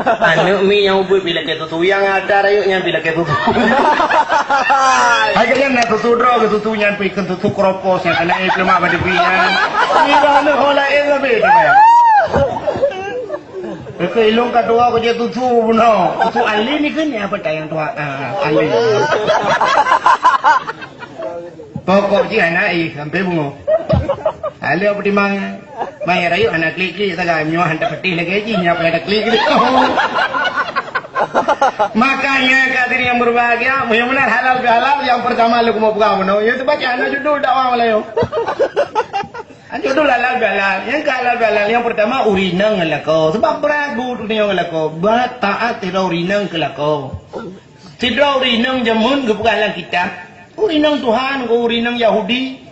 Anu mi yang ubud bila ke tutu yang ada rayuknya bila ke tutu. Aja kan na tutu dro ke tutu nyan pi kan tutu kropos yang kena lemak pada pian. Ira anu hola en la be ya. Ke ilong ka doa ko je tutu no. Tutu ali ni kan ya apa yang tua ali. Pokok ji anak sampai bungo. Ali apa timang mai rayu anak klik-klik saga nyo hantar peti lagi ji nya pada klik. Makanya hadirin yang berbahagia, yang benar halal bihalal yang pertama lu mau buka mana? Itu baca anak judul dakwah malayo. Judul halal bihalal, yang halal bihalal yang pertama urinang ngelako. Sebab beragu dunia ngelako, taat tidak urinang kelako. Tidak urinang jamun kebukalan kita. Urinang Tuhan, ke urinang Yahudi.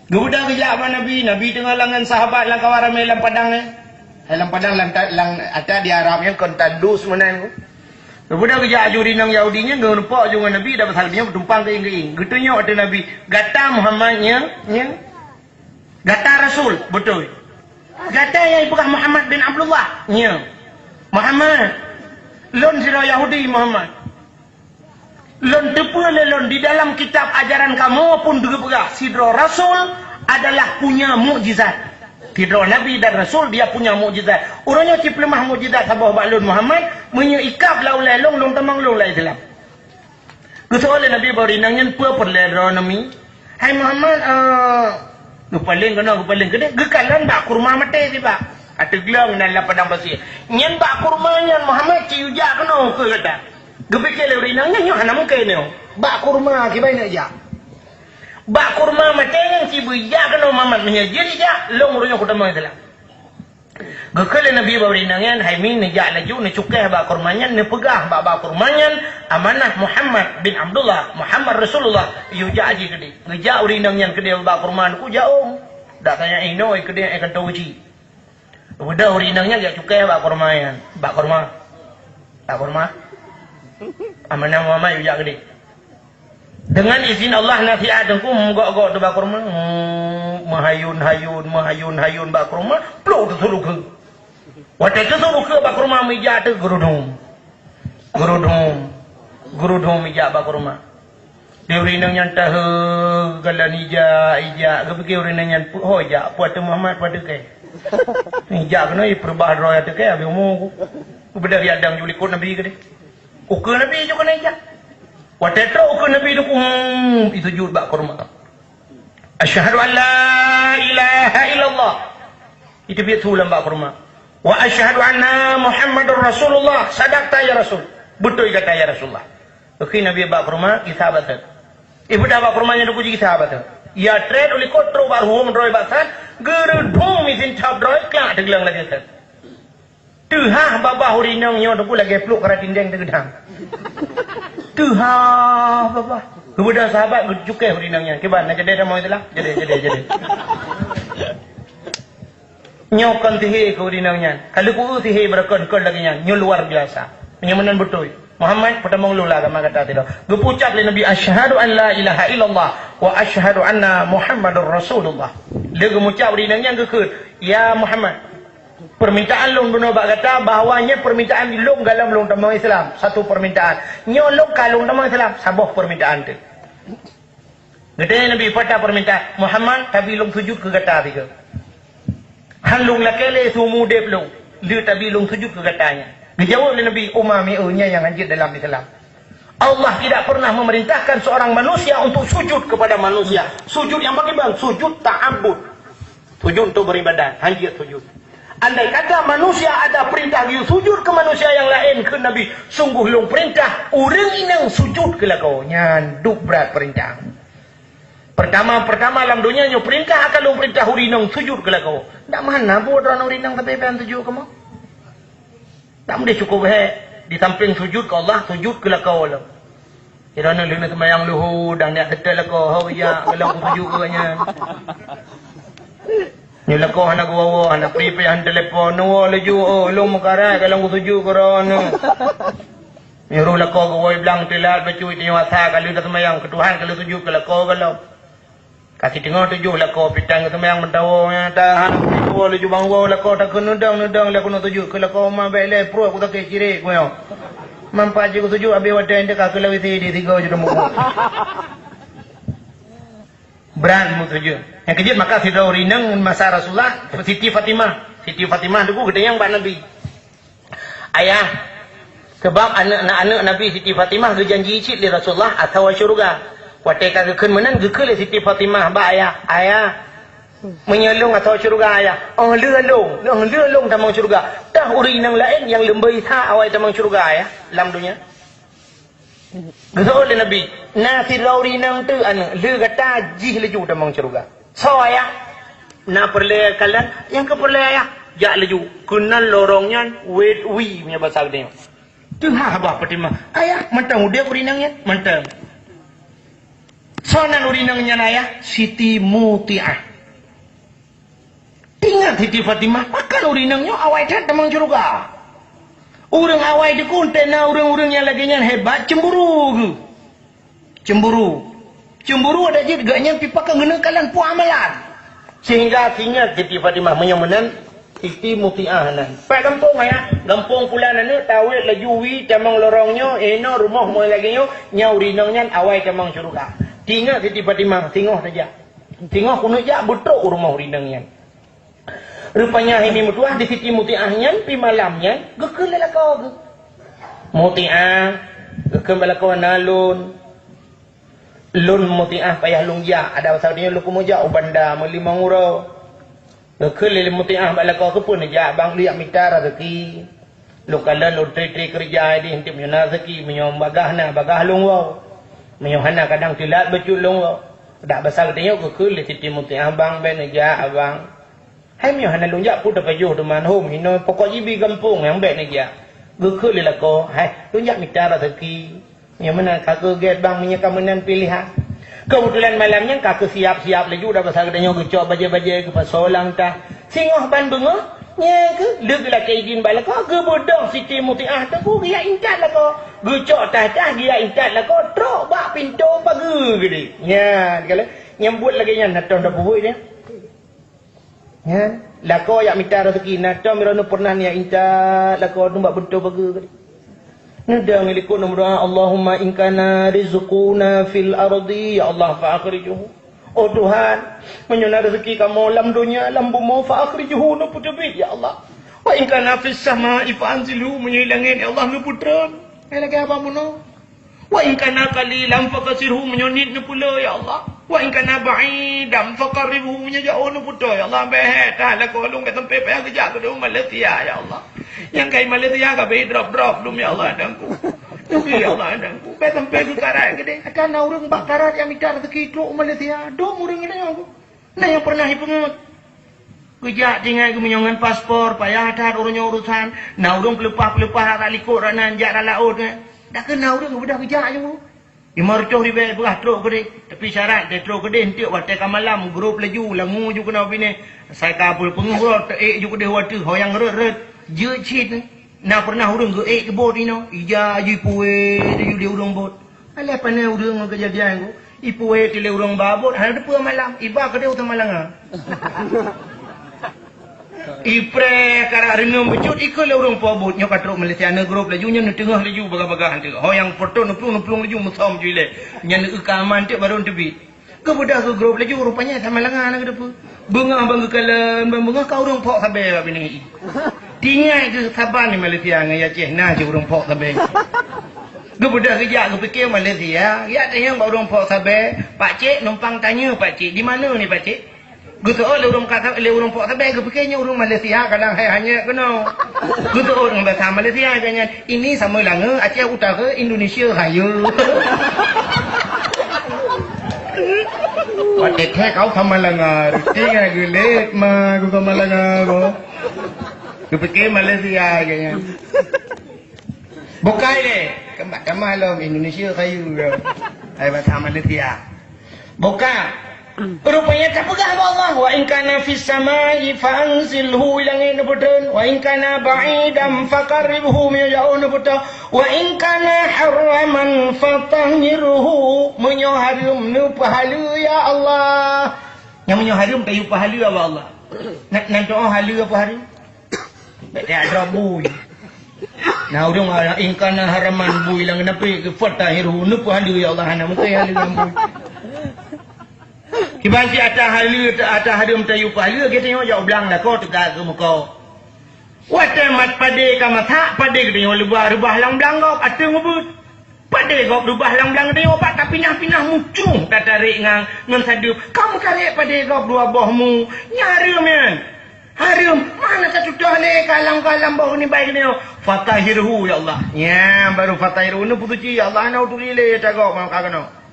Gubuda kejap Nabi, Nabi tengah langan sahabat lang kawaramai lang padang lang padang lang ada di Arab yang kontandus menan. Gubuda kejap urinang Yahudinya ngerupak juga Nabi dapat halnya bertumpang ke ing. Gitunya ada Nabi, gata Muhammadnya, gata Rasul, betul. Gata yang bukan Muhammad bin Abdullah, Muhammad. Lon sira Yahudi Muhammad. Lon lon di dalam kitab ajaran kamu pun juga sidro Rasul adalah punya mukjizat. Sidro Nabi dan Rasul dia punya mukjizat. Orangnya ciplemah mukjizat sabah baklun Muhammad menyikap laulai long tamang long lai Islam. Kesoalan Nabi barinangnya perledro nami. Hai Muhammad gupaling gede gekalan bak kurma mate tiba. Ada gelang dalam padang pasir. Nyen bak kurmanya Muhammad ciuja kena ke kata. Gepikir urinangnya nyo hana mungkin nyo. Bak kurma kibai nak ja. Bak kurma mateng si buja kena mamat menyajiri ja long runya ku tamang itulah. Gekale Nabi urinangnya hai min ja laju ne cukai bak kurmanya ne pegah bak kurmanya amanah Muhammad bin Abdullah Muhammad Rasulullah yu ja aji gede. Ngeja urinangnya gede bak kurman ku jaung. Dak tanya ino gede akan tauji. Udah urinangnya ja cukai bak kurmanya. Bak kurma. Amanah Muhammad yu gede. Dengan izin Allah nanti adengku menggok-gok tu bakor mahayun bakor mah plou tu suruh ke. Waktu tu suruh ke bakor mah meja tu gerudung meja bakor mah. Dia urinang yang tah galan ija kepikir urinang yang hoja puat Muhammad pada ke. Ija kena perbah roya tu ke abi umur. Beda riadang julikut Nabi ke dia. Ukur Nabi juga kena ija. Waktu itu ukur Nabi itu itu sujud bak kurma. Asyhadu an la ilaha illallah. Itu biar tulang bak kurma. Wa asyhadu anna Muhammadur Rasulullah. Sadaqta ya Rasul. Betul kata ya Rasulullah. Okey Nabi bak kurma isabat. Ibu dah bak kurmanya tu puji isabat. Ya trade oleh kotro bar hum roy basan. Gerudung misin cap roy kelak teglang lagi sat. Tuha babah urinang nyo tu lagi peluk keratin deng tegedang. Tuha bapa. Kemudian sahabat cukai urinangnya. Kiban nak jadi dah mau itulah. Jadi. Nyokan tihe ke urinangnya. Kalau ku tihe berakon lagi nya. Nyo luar biasa. Menyamanan betul. Muhammad pertama mula agama kata tidak. Gepucap oleh Nabi asyhadu an la ilaha illallah wa asyhadu anna Muhammadur Rasulullah. Dia gemucap urinangnya gekut. Ya Muhammad. Permintaan long dunia bak kata bahawanya permintaan di long dalam long tamang Islam satu permintaan nyolong kalung tamang Islam sabah permintaan tu. Gede Nabi pada permintaan Muhammad tapi long sujud ke kata tiga. Halung lakele sumu dep long dia tapi long sujud ke katanya. Dijawab oleh Nabi umami nya yang anjir dalam Islam. Allah tidak pernah memerintahkan seorang manusia untuk sujud kepada manusia. Sujud yang bagaimana? Sujud ta'abbud. Sujud untuk beribadah, anjir sujud. Andai kata manusia ada perintah dia sujud ke manusia yang lain ke Nabi sungguh long perintah orang inang sujud ke lakau nyanduk berat perintah Pertama alam dunia nyo perintah kalau perintah urinang sujud ke kau. Tak mana buat orang urinang tapi pengen sujud kamu. Tak boleh cukup di samping sujud ke Allah sujud ke kau lah. Kerana luna semayang luhur dan dia kata lah kau hau ya kalau aku sujud ke nya. Ni lah kau anak gua anak pergi yang telefon no laju oh lu makarai kalau aku sujud ke rono. Ni ru lah kau gua bilang telat bacu itu wasa kalau dah semayang ke Tuhan kalau sujud ke kau kalau kasih tengok tujuh lah kau pitang ke semayang mentawanya tahan aku laju bang gua lah kau tak kena nudang lah kau nak tujuh kalau kau mah baik le pro aku tak kira kau yo. Mampu aja aku sujud habis wadah dia kakak lagi di tiga je demo. Beran mu tujuh. Yang kejut maka si Rinang masa Rasulullah Siti Fatimah tu gede yang bak Nabi. Ayah sebab anak-anak Nabi Siti Fatimah berjanji cik li Rasulullah atau syurga. Watai kagak ken menan gekel Siti Fatimah ba ayah menyelung atau syurga ayah leulung tamang syurga dah uri nang lain yang lembai tha awai tamang syurga ayah lam dunia gesul Nabi nasi rauri nang tu anu le kata jih leju tamang syurga so ayah na perle kalian yang ke perle ayah ja leju kenal lorongnya wait wi punya bahasa dia tu ha bah Fatimah ayah mentang dia uri nangnya mentang sonan urinangnya ayah Siti Muti'ah. Tinggal Siti Fatimah makan urinangnya awai tak temang syurga. Orang awai di konten orang-orang yang lagi yang hebat cemburu. Cemburu ada je gaknya pipakan guna kalian pu amalan. Sehingga Siti Fatimah menyamanan Siti Muti'ah nan. Pak kampung ayah, kampung pula nana tawid laju wi temang lorongnya eno rumah mo lagi nyo nya urinangnya awai temang syurga. Tinggal Siti Fatimah, tengok saja. Tengok kuno ja betul rumah urinangnya. Rupanya ini mutuah di Siti Muti'ahnya pi malamnya gekel lah kau. Muti'ah gekel bala kau nalun. Lun Muti'ah payah lungja ada pasal dia lu kumoja ubanda melimang uro. Gekel le Muti'ah bala kau ke pun ja bang liak mitara rezeki. Lu kala lu tri kerja di hentip nyana rezeki menyom bagahna bagah lungwau. Menyuhana kadang tilat berculung tak besar katanya ke Siti Muti'ah abang ben aja abang hai menyuhana lunjak pun dapat juh teman home hino pokok jibi kampung yang ben aja ke lah ko hai lunjak minta rezeki yang mana kakak get bang menyeka menan pilihan kebetulan malamnya kakak siap-siap lagi dah besar katanya gecok baje-baje ke pasolang tah singoh ban bengah nya ke leg la kaidin bala ko ke bodong Siti Muti'ah tu ku dia intat lah ko gecok tah dia intat lah ko trok bak pintu pagi gede nya kalau nyambut lagi nya naton dah buih dia nya la ko yak minta rezeki naton mirono pernah nya intat la ko numbak pintu pagi gede nadang ilikun doa Allahumma in kana rizquna fil ardi ya Allah fa akhrijuhu. Oh Tuhan, menyana rezeki kamu lam dunia, lam bumi fa akhrijuhu nu putubit ya Allah. Wa in kana fis sama'i fa anzilhu menyilangin ya Allah nu putran. Lagi apa muno? Wa in kana qalilan fa kasirhu menyonit nu pula ya Allah. Wa in kana ba'idam fa qarribhu menyajau nu putra ya Allah. Behet dah la kolong kat tempat payah kerja ke rumah Malaysia ya Allah. Yang kai Malaysia ka be drop dum ya Allah dangku. Tuki ya Allah dangku. Be tempat ke karat gede. Akan urang bak karat yang minta rezeki truk Malaysia. Dom urang ini aku. Nah yang pernah hipungut. Kerja tinggal ke menyongan paspor, payah tar urangnya urusan. Nah urang pelepah tak likut ranan jak laut. Dak kena urang budak kerja je. Imarcoh di belah truk gede. Tapi syarat dia truk gede hentiuk watai ka malam grup laju langu ju kena bini. Saya kabul penguhur teek ju gede watu hoyang ret je cit. Nah pernah urang ge ke bot ino. Ija ju puwe ju dia urang bot. Alah panai urang kejadian ku. Ipuwe tile urang babot hari depa malam. Iba ke dia utang malang. Ipre kara renung becut ikut le urang pobot nyo katruk Malaysia ne grup laju nya ne tengah laju bagah-bagah tu. Hoyang foto nuplung laju musom jule. Nya ne kaman tu baru tebi. Ke budak ke grup laju rupanya sama langan ke depa. Bunga bang kekalan bunga ka urang pok sabe bini. Tinggal ke Sabah ni Malaysia ngan ya ceh na je urang pok sabe. Ke budak kerja ke fikir Malaysia, ya tanya ba urang pok sabe. Pak cik numpang tanya pak cik, di mana ni pak cik? Gusto le urang kata le urang pok sabe ke fikirnya urang Malaysia kadang hanya kena. Gusto orang bahasa Malaysia katanya ini sama langa Aceh Utara Indonesia hayo. ประเทศแท้เขาทำมาละงาจริงไงคือเล็กมากูทำมาละงากูคือไปเกมมาเลเซียkayaknya bukan deh kemana lo Indonesia kayu ay bahasa Malaysia bukan rupanya tak pegah Allah wa in kana fis samai fanzilhu ilangin betul wa in kana ba'idam faqarribhu min jauh betul wa in kana haraman fatahhirhu menyoharum nu pahala ya Allah yang menyoharum kayu pahala ya Allah nak doa pahala apa hari tak ada bui nah udah in kana haraman bui ilang napi fatahhirhu nu pahala ya Allah ana mungkin halu bui Kibanci atas harum tayu pahala kita tengok jauh belang dah kau tegak ke muka. Watamat pade kamata pade kita tengok rubah lang belang kau atu ngubut. Pade kau rubah lang belang tengok pak tak pinah-pinah mucung tak tarik ngan sadu. Kamu tarik pade kau dua bohmu. Nyarum kan. Harum mana tak sudah le kalang-kalang boh ni baik ni. Fatahirhu ya Allah. Ya baru fatahirhu ni putuci ya Allah nak tulile tak kau mau kagano.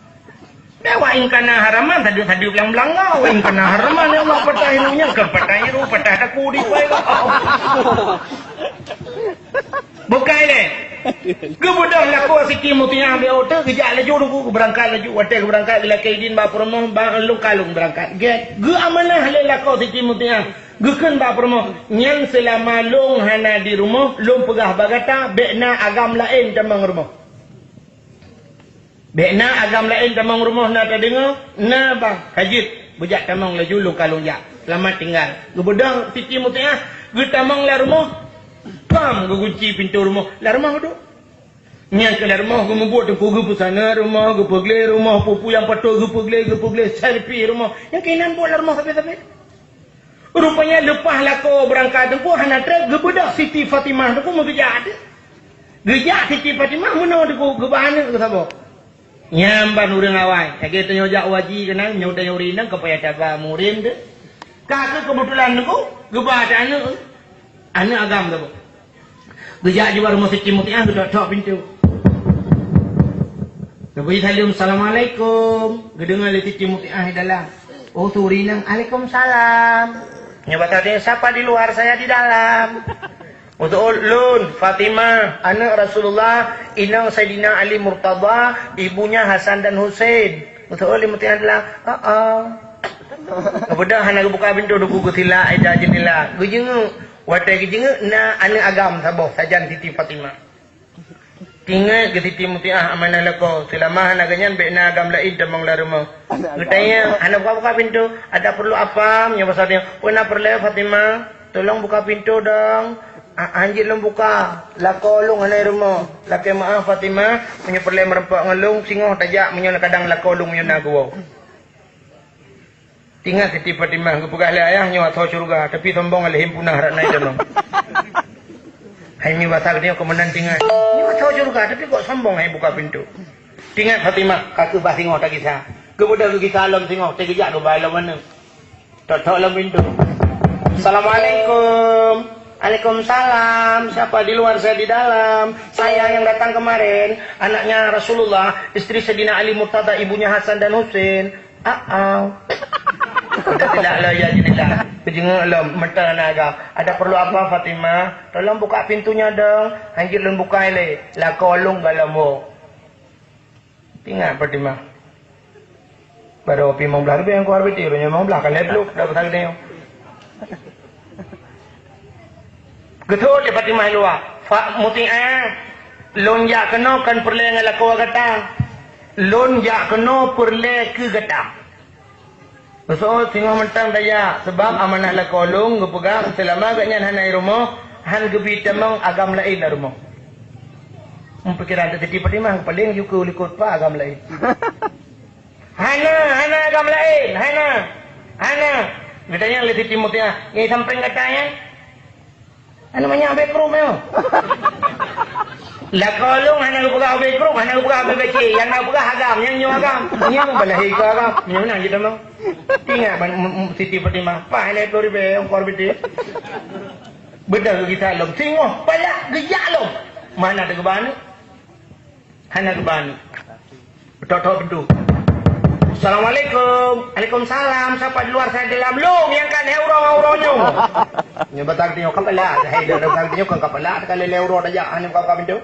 Wa in kana haraman tadi belang-belang kau. Wa in kana haraman ya Allah patahirunya ke patahiru patah taku di bae kau. Bukan le. Kemudian laku sikit mutia ambil otak kejak laju aku berangkat laju wadah berangkat bila kaidin ba promo ba lung kalung berangkat. Ge amanah le laku sikit mutia. Gekan ba promo nyang selama long hana di rumah long pegah bagata bekna agam lain tamang rumah. Bekna agam lain tamang rumah nak tak dengar? Na bang, hajit. Bujak tamang laju lu kalung jak. Selamat tinggal. Gebedang titi mutiah, ge tamang la rumah. Pam ge kunci pintu rumah. La rumah duduk. Nyang ke la rumah ge membuat tempu ge pusana rumah, ge pegle rumah, pupu yang patul ge pegle selfie rumah. Yang kainan buat la rumah sampai-sampai. Rupanya lepas lako berangkat tempuh hana trek ge bedak Siti Fatimah tu mau gejak ada. Gejak Siti Fatimah mana deku ge bahana ke sabo? Nyamban urang awai. Kita nyojak waji kena nyodai urinang kepaya taga murim tu. Kakak kebetulan aku gebah anak agam tu. Gejak juga rumah Siti Mutiah tu tok pintu. Nabi salam assalamualaikum. Gedengar Siti Mutiah di dalam. Oh tu urinang Waalaikumsalam. Nyabata dia siapa di luar saya di dalam. Untuk Lun, Fatimah, anak Rasulullah, inang Sayyidina Ali Murtada, ibunya Hasan dan Hussein. Untuk Lun, mutihan adalah, kemudian anak buka pintu, duku kutila, aida jenila. Gejenguk, wadah gejenguk, na anak agam saboh, sajan Siti Fatimah. Tinggal ke Siti Mutiah amanah lako, selama anak ganyan, bekna agam lain, damang larumah. Ketanya, anak buka pintu, ada perlu apa? Nyabasarnya, pernah perlu Fatimah, tolong buka pintu dong. Anjir lung buka lako lung hanai rumah laki maaf Fatimah punya perlai merempak ngelung singoh tajak punya kadang lako lung punya naguau tinggal Siti Fatimah kepegah le ayahnya atau surga tapi sombong oleh himpunah rak naik danong hai mi basar dia kemenan tinggal ni atau surga tapi kok sombong hai buka pintu tinggal Fatimah kaku bah singoh tak kisah kemudian kisah alam singoh tegejak do balam mana tok lam pintu Assalamualaikum. Waalaikumsalam. Siapa di luar saya di dalam? Saya yang datang kemarin, anaknya Rasulullah, istri Sayyidina Ali Murtada, ibunya Hasan dan Hussein. Tidak lah ya jadilah. Kejenguk lom mental naga. Ada perlu apa Fatimah? Tolong buka pintunya dong. Anjir lom buka le. La kolong galamo. Tinggal Fatimah. Baru pi mau belah lebih yang keluar betul. Yang mau belah kan lebih dah besar dia. Getul dia Fatimah luar. Muti'ah. Lon jak kena kan perle dengan laku gatang. Lon jak kena perle ke gatang. So tengok mentang daya sebab amanah la kolong gepegang selama agaknya hanai rumah han gebi temang agam lain la rumah. Perkiraan Siti Fatimah paling juga likut pa agam lain. Hana agam lain, hana. Katanya oleh Siti Mutiah, ini sampai katanya ano man yang bekrum yo? La kolong hana buka bekrum, hana buka beci, yang nak buka agam, yang nyu agam. Yang balahi ka agam, nyu nang kita mau. Tinggal Siti Fatimah, pa hele tori be ongkor beti. Bedah kita lom, singoh, pala gejak lom. Mana ada kebanu? Hana kebanu. Tok pintu. Assalamualaikum. Waalaikumsalam. Siapa di luar saya dalam long yang kan euro-euronya. Nya batang tinyo kapala, hay da batang tinyo kang kapala kala euro da ya anim ka kabinto.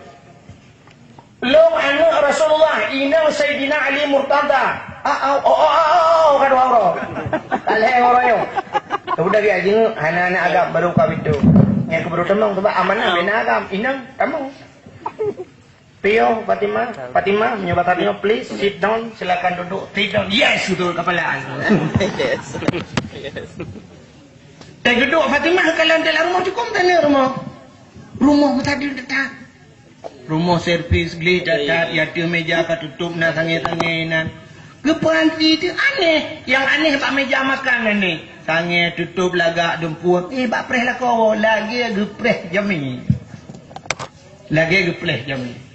Long anu Rasulullah ina Sayyidina Ali Murtada. Kado euro. Kala euro yo. Udah dia jeung anak-anak agak baru kabinto. Yang keburu temong coba amanah bena agam inang temong. Tio, Fatima, menyobat Tio, please sit down, silakan duduk. Sit down, yes, betul kepala. Yes. Yes. Dan duduk Fatima kalau dalam rumah cukup tanya rumah tadi dekat. Rumah servis geli cacat, ya tu meja kat tutup na sange-sangenan. Kepanti itu aneh, yang aneh pak meja makan ni. Sange tutup lagak dempur. Bak preh lah kau, lagi gepreh jami. Lagi gepreh jami.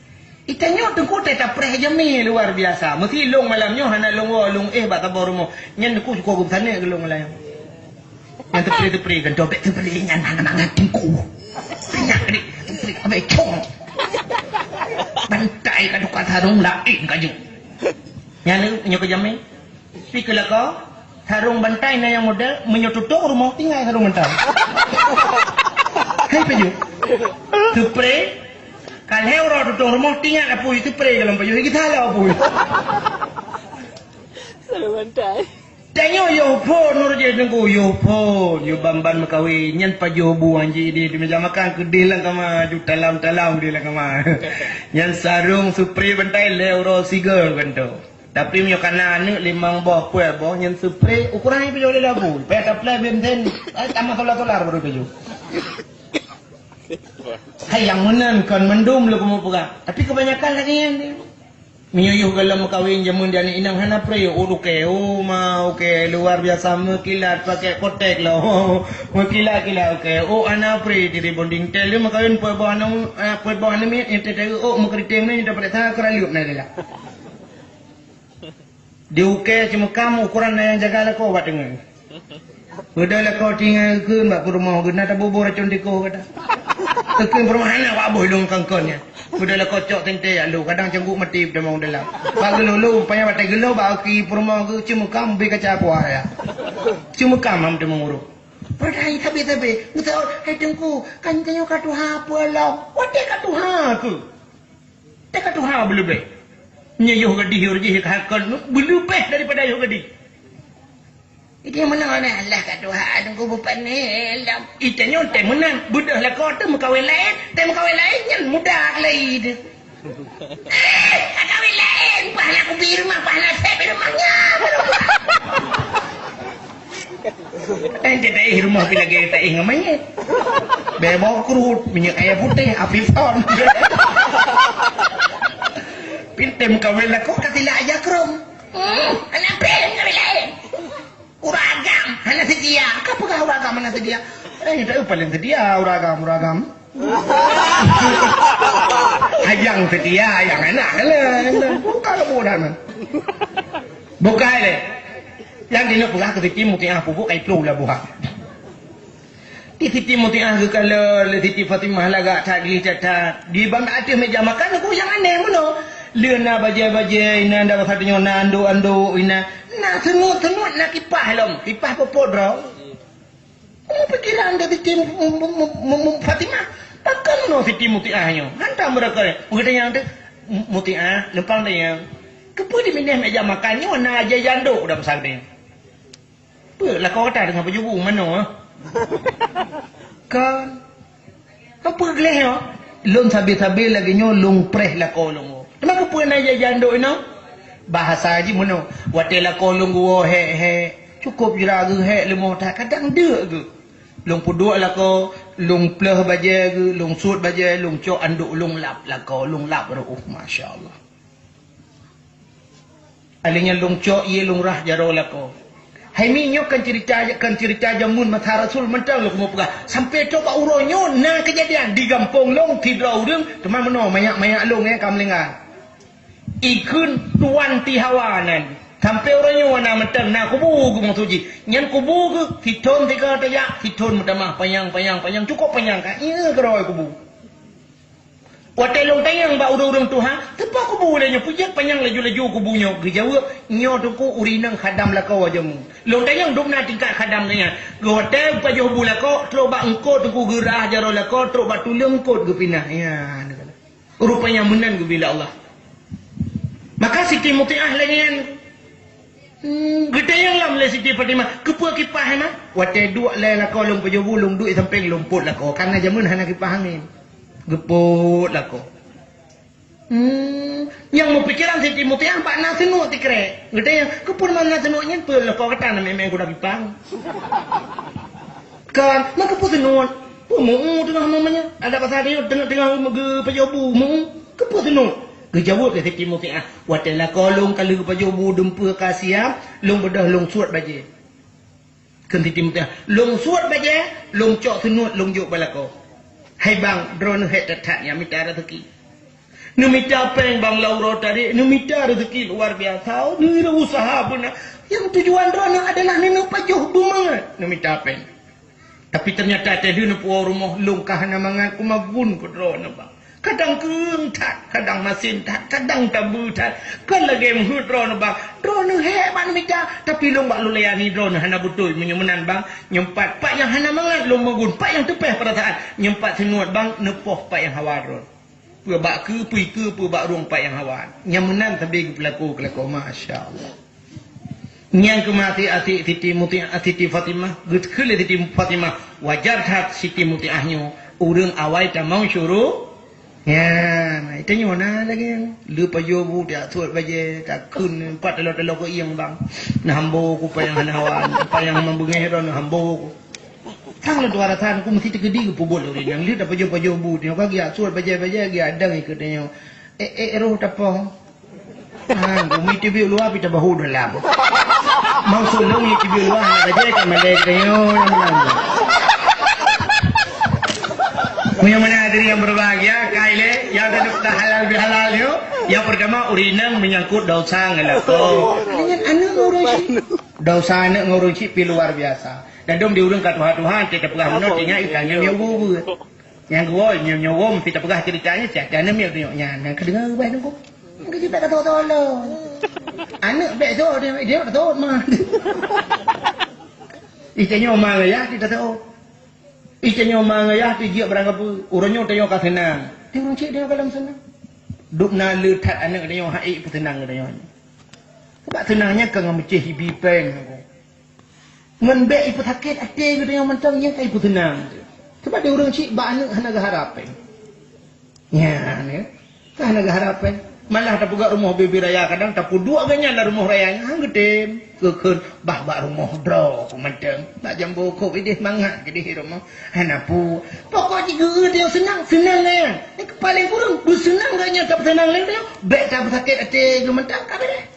Itanya tengku tak preh jami luar biasa. Mesti long malamnya hana long bak tabur rumah. Nyan aku suka gum sana ke long malam. Yang tepri kan dobek tepri nyan hana mangat tengku. Banyak dik tepri abe cong. Bantai ka dukat harung lain kaju. Nyan nyo ke jami. Pikirlah kau harung bantai na yang model menyotutuk rumah tinggal harung bantai. Hai peju. Tepri kalau orang tutup rumah tinggal apa itu pergi dalam baju kita lah apa. Selalu bantai. Tanya yo pun nur je tunggu yo pun yo bamban makawi nyan paju buang je di meja makan kedai lang kama ju talam dia lang kama. Nyan sarung supri bantai le euro sigar kanto. Tapi myo kana ni limang boh kue boh nyan supri ukuran ni paju le labu. Pe apply benten tambah $1 baru paju. Hai yang menan kan mendum lu kamu pegang. Tapi kebanyakan lagi yang ni. Menyuyuh galam kawin jamun dia ni inang hana pre uruke mau ke luar biasa mekilat pakai kotek lah. Mekilat oke. Ana pre di bonding tel lu makawin puai bawah ni ente mengkriting ni dapat tak keraliup na dia. Di uke cuma kamu ukuran yang jaga lah kau buat dengan. Udahlah kau tinggal ke mbak rumah guna tak bubur racun di kau kata. Tekin perumahan awak boh long kangkonnya. Udahlah kocok tente ya lu kadang cengkuk mati pada mau dalam. Pak gelo payah batai gelo ba ki perumahan ke cuma kamu be kaca apa ya. Cuma kamu pada menguruk. Perdai tapi ngutau hai tengku kan kanyo katu ha apa lah. Wate katu ha ke. Te katu ha belum be. Nyayuh gadi urji hakkan belum be daripada yuh gadi. Itu yang menang lah. Allah kat Tuhan. Tunggu bupan ni. Itu yang tak menang. Budak lah kau tu mengkawin lain. Tak mengkawin lain. Yang mudah lain. Kawin lain. Pahala aku pergi rumah. Pahala saya pergi rumahnya. Ente tak pergi rumah. Bila lagi tak pergi ngamanya. Bebok kerut. Minyak ayam putih. Afifon. Pintai mengkawin lah kau. Katilah aja kerum. Anak beri kawin lain. Uragam, hanya sedia. Apakah uragam hanya sedia? Itu paling sedia uragam. Ayang sedia, ayang enak lah. Bukan mudah man. Bukan le. Yang dia nak buka ke Siti Mutiah pupuk kai plu lah buka. Di Siti Mutiah ke kalau Siti Fatimah lagak tadi catat di bang ada meja makan aku yang aneh mana? Lena baja ina dah satunya ando ina. Nak tenut nak kipah lom. Kipah popot bro. Kamu pikiran dari tim Fatimah. Takkan no Siti Mutiahnya. Hantar mereka ni. Mungkin yang tu Mutiah lempang dia. Kepu di minah meja makannya warna aja janduk dah besar dia. Apa lah kau kata dengan baju mana? Kan. Apa geleh no? Long sabi-sabi lagi nyo long preh lah kau long. Kenapa kepu aja janduk ini? Bahasa aja mana watela kolong gua he cukup jera ge he lemah tak kadang de ge long puduk lah ko long pleh baja ge long sut baja long cok anduk long lap lah ko long lap ro masyaallah alinya long cok ye long rah jaro lah ko hai minyo kan cerita jamun mata rasul mentang lo mau pegah sampai coba uronyo na kejadian di kampung long tidrau deung teman meno mayak long kamlingan ikun tuan tihawanan sampai orangnya wana mentang na kubu gumang tuji nyan kubu ke hiton tiga tayak hiton mutamah panyang cukup panyang kan iya keroi kubu watelong tayang ba urung Tuhan tepa kubu kubu le nyo pujak panjang laju-laju kubunyo gejawa nyo tu ku urinang khadam la ko ajamu long tayang dum na tingkat khadam nya go te pa jo bu la ko tro ba engko tu ku gerah jaro la ko tro ba tulung ko ge pinah ya rupanya menan ge bila Allah maka Siti Mutiah lagian gede yang lam le Siti Fatimah kepa kipah mah wate dua le la ko long pa jo bu long duit samping lompot la ko kana jamun hana kipah angin gepot la ko yang mau pikiran Siti Mutiah pak nak senuk tikrek gede yang kepun mana senuknya pel la ko kata na memang kuda kipang kan nak kepun senuk mu tengah namanya ada pasal dia tengah ge pajobu mu kepun senuk gejawut ke Siti Mutiah watela kolong kalau pajobu dempa kasiam long bedah long suat baje kan Siti Mutiah long suat baje long cok senuk long juk balako hai bang drone het tatnya minta rezeki nu minta peng bang Lauro tadi nu minta rezeki luar biasa nu usaha benar yang tujuan drone adalah nu pajuh bumangat nu minta peng tapi ternyata tadi nu puau rumah lungkah na mangat kumabun ko drone bang kadang keung tak kadang masin tak kadang tabu tak kan lagi mhu drone bang drone hebat nu minta tapi long bak lulayani drone hana betul menyumenan bang nyempat pak yang hana mangat long magun pak yang tepeh perasaan nyempat senuat bang nepoh pak yang hawa drone pua bak ke pui ke pua bak rong pak yang hawa nyamenan tabi pelaku masya-Allah yang kemati ati Siti Mutiah Siti Fatimah getkele Siti Fatimah wajar hat Siti Mutiahnyo urang awai ta mau syuruh ya itu nyona lagi lu pajobu dia tuat baje tak kun empat telo ko iyang bang na hambo ko pa yang hanawan pa yang mambungeh ron hambo ko tang lu dua ratan ko mesti tegedi ko pubol ri yang li da pajobu dia ka gia tuat baje gia adang ikut dia ero tapo bumi TV luar pita bahu dalam mau sulung ni TV luar baje ka malek dia Mulia-mulia hadirin yang berbahagia, kaile yang ada halal bihalal yo. Yang pertama urinang menyangkut dosa ngelako. Dengan anak ngurusi. Dosa anak ngurusi pi luar biasa. Dan dom diurung kat Tuhan kita pegah menot ingat ikangnya nyawu. Yang kedua nyawu kita pegah ceritanya siap dan miak tengoknya. Yang kedengar bae nunggu. Kita tak tahu tolong. Anak baik tu dia tak tahu mah. Ikannya omang ya kita tahu. Ikannya omang ya dia berangkat urangnya tengok ka senang. Dia orang cik dia dalam senang. Duk na letat anak dia hai petenang dia. Sebab senangnya ke ngameceh hibi peng aku. Ngan be ipu sakit ate dia mentang nya kai petenang. Sebab dia orang cik ba anak hana harapan. Ya ne. Hana harapan. Malah tak puga rumah bibi raya kadang tak dua ganyan lah rumah rayanya hang gede kekeun bah rumah dro kumanteng tak jambu ko idih mangat gede rumah hanapu pokok juga dia senang le ni paling kurang du senang ganya tak senang le dia bek tak sakit ate gementak ka deh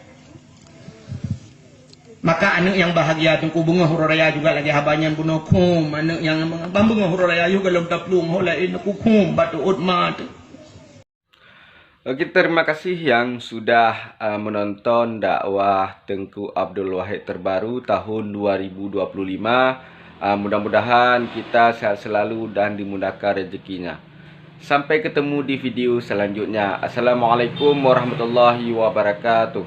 maka anak yang bahagia tungku bunga huru raya juga lagi habanyan bunokum anak yang bunga huru raya juga dalam taplung holain kukum batu utma tu. Oke, terima kasih yang sudah menonton dakwah Tengku Abdul Wahid terbaru tahun 2025. Mudah-mudahan kita sehat selalu dan dimudahkan rezekinya. Sampai ketemu di video selanjutnya. Assalamualaikum warahmatullahi wabarakatuh.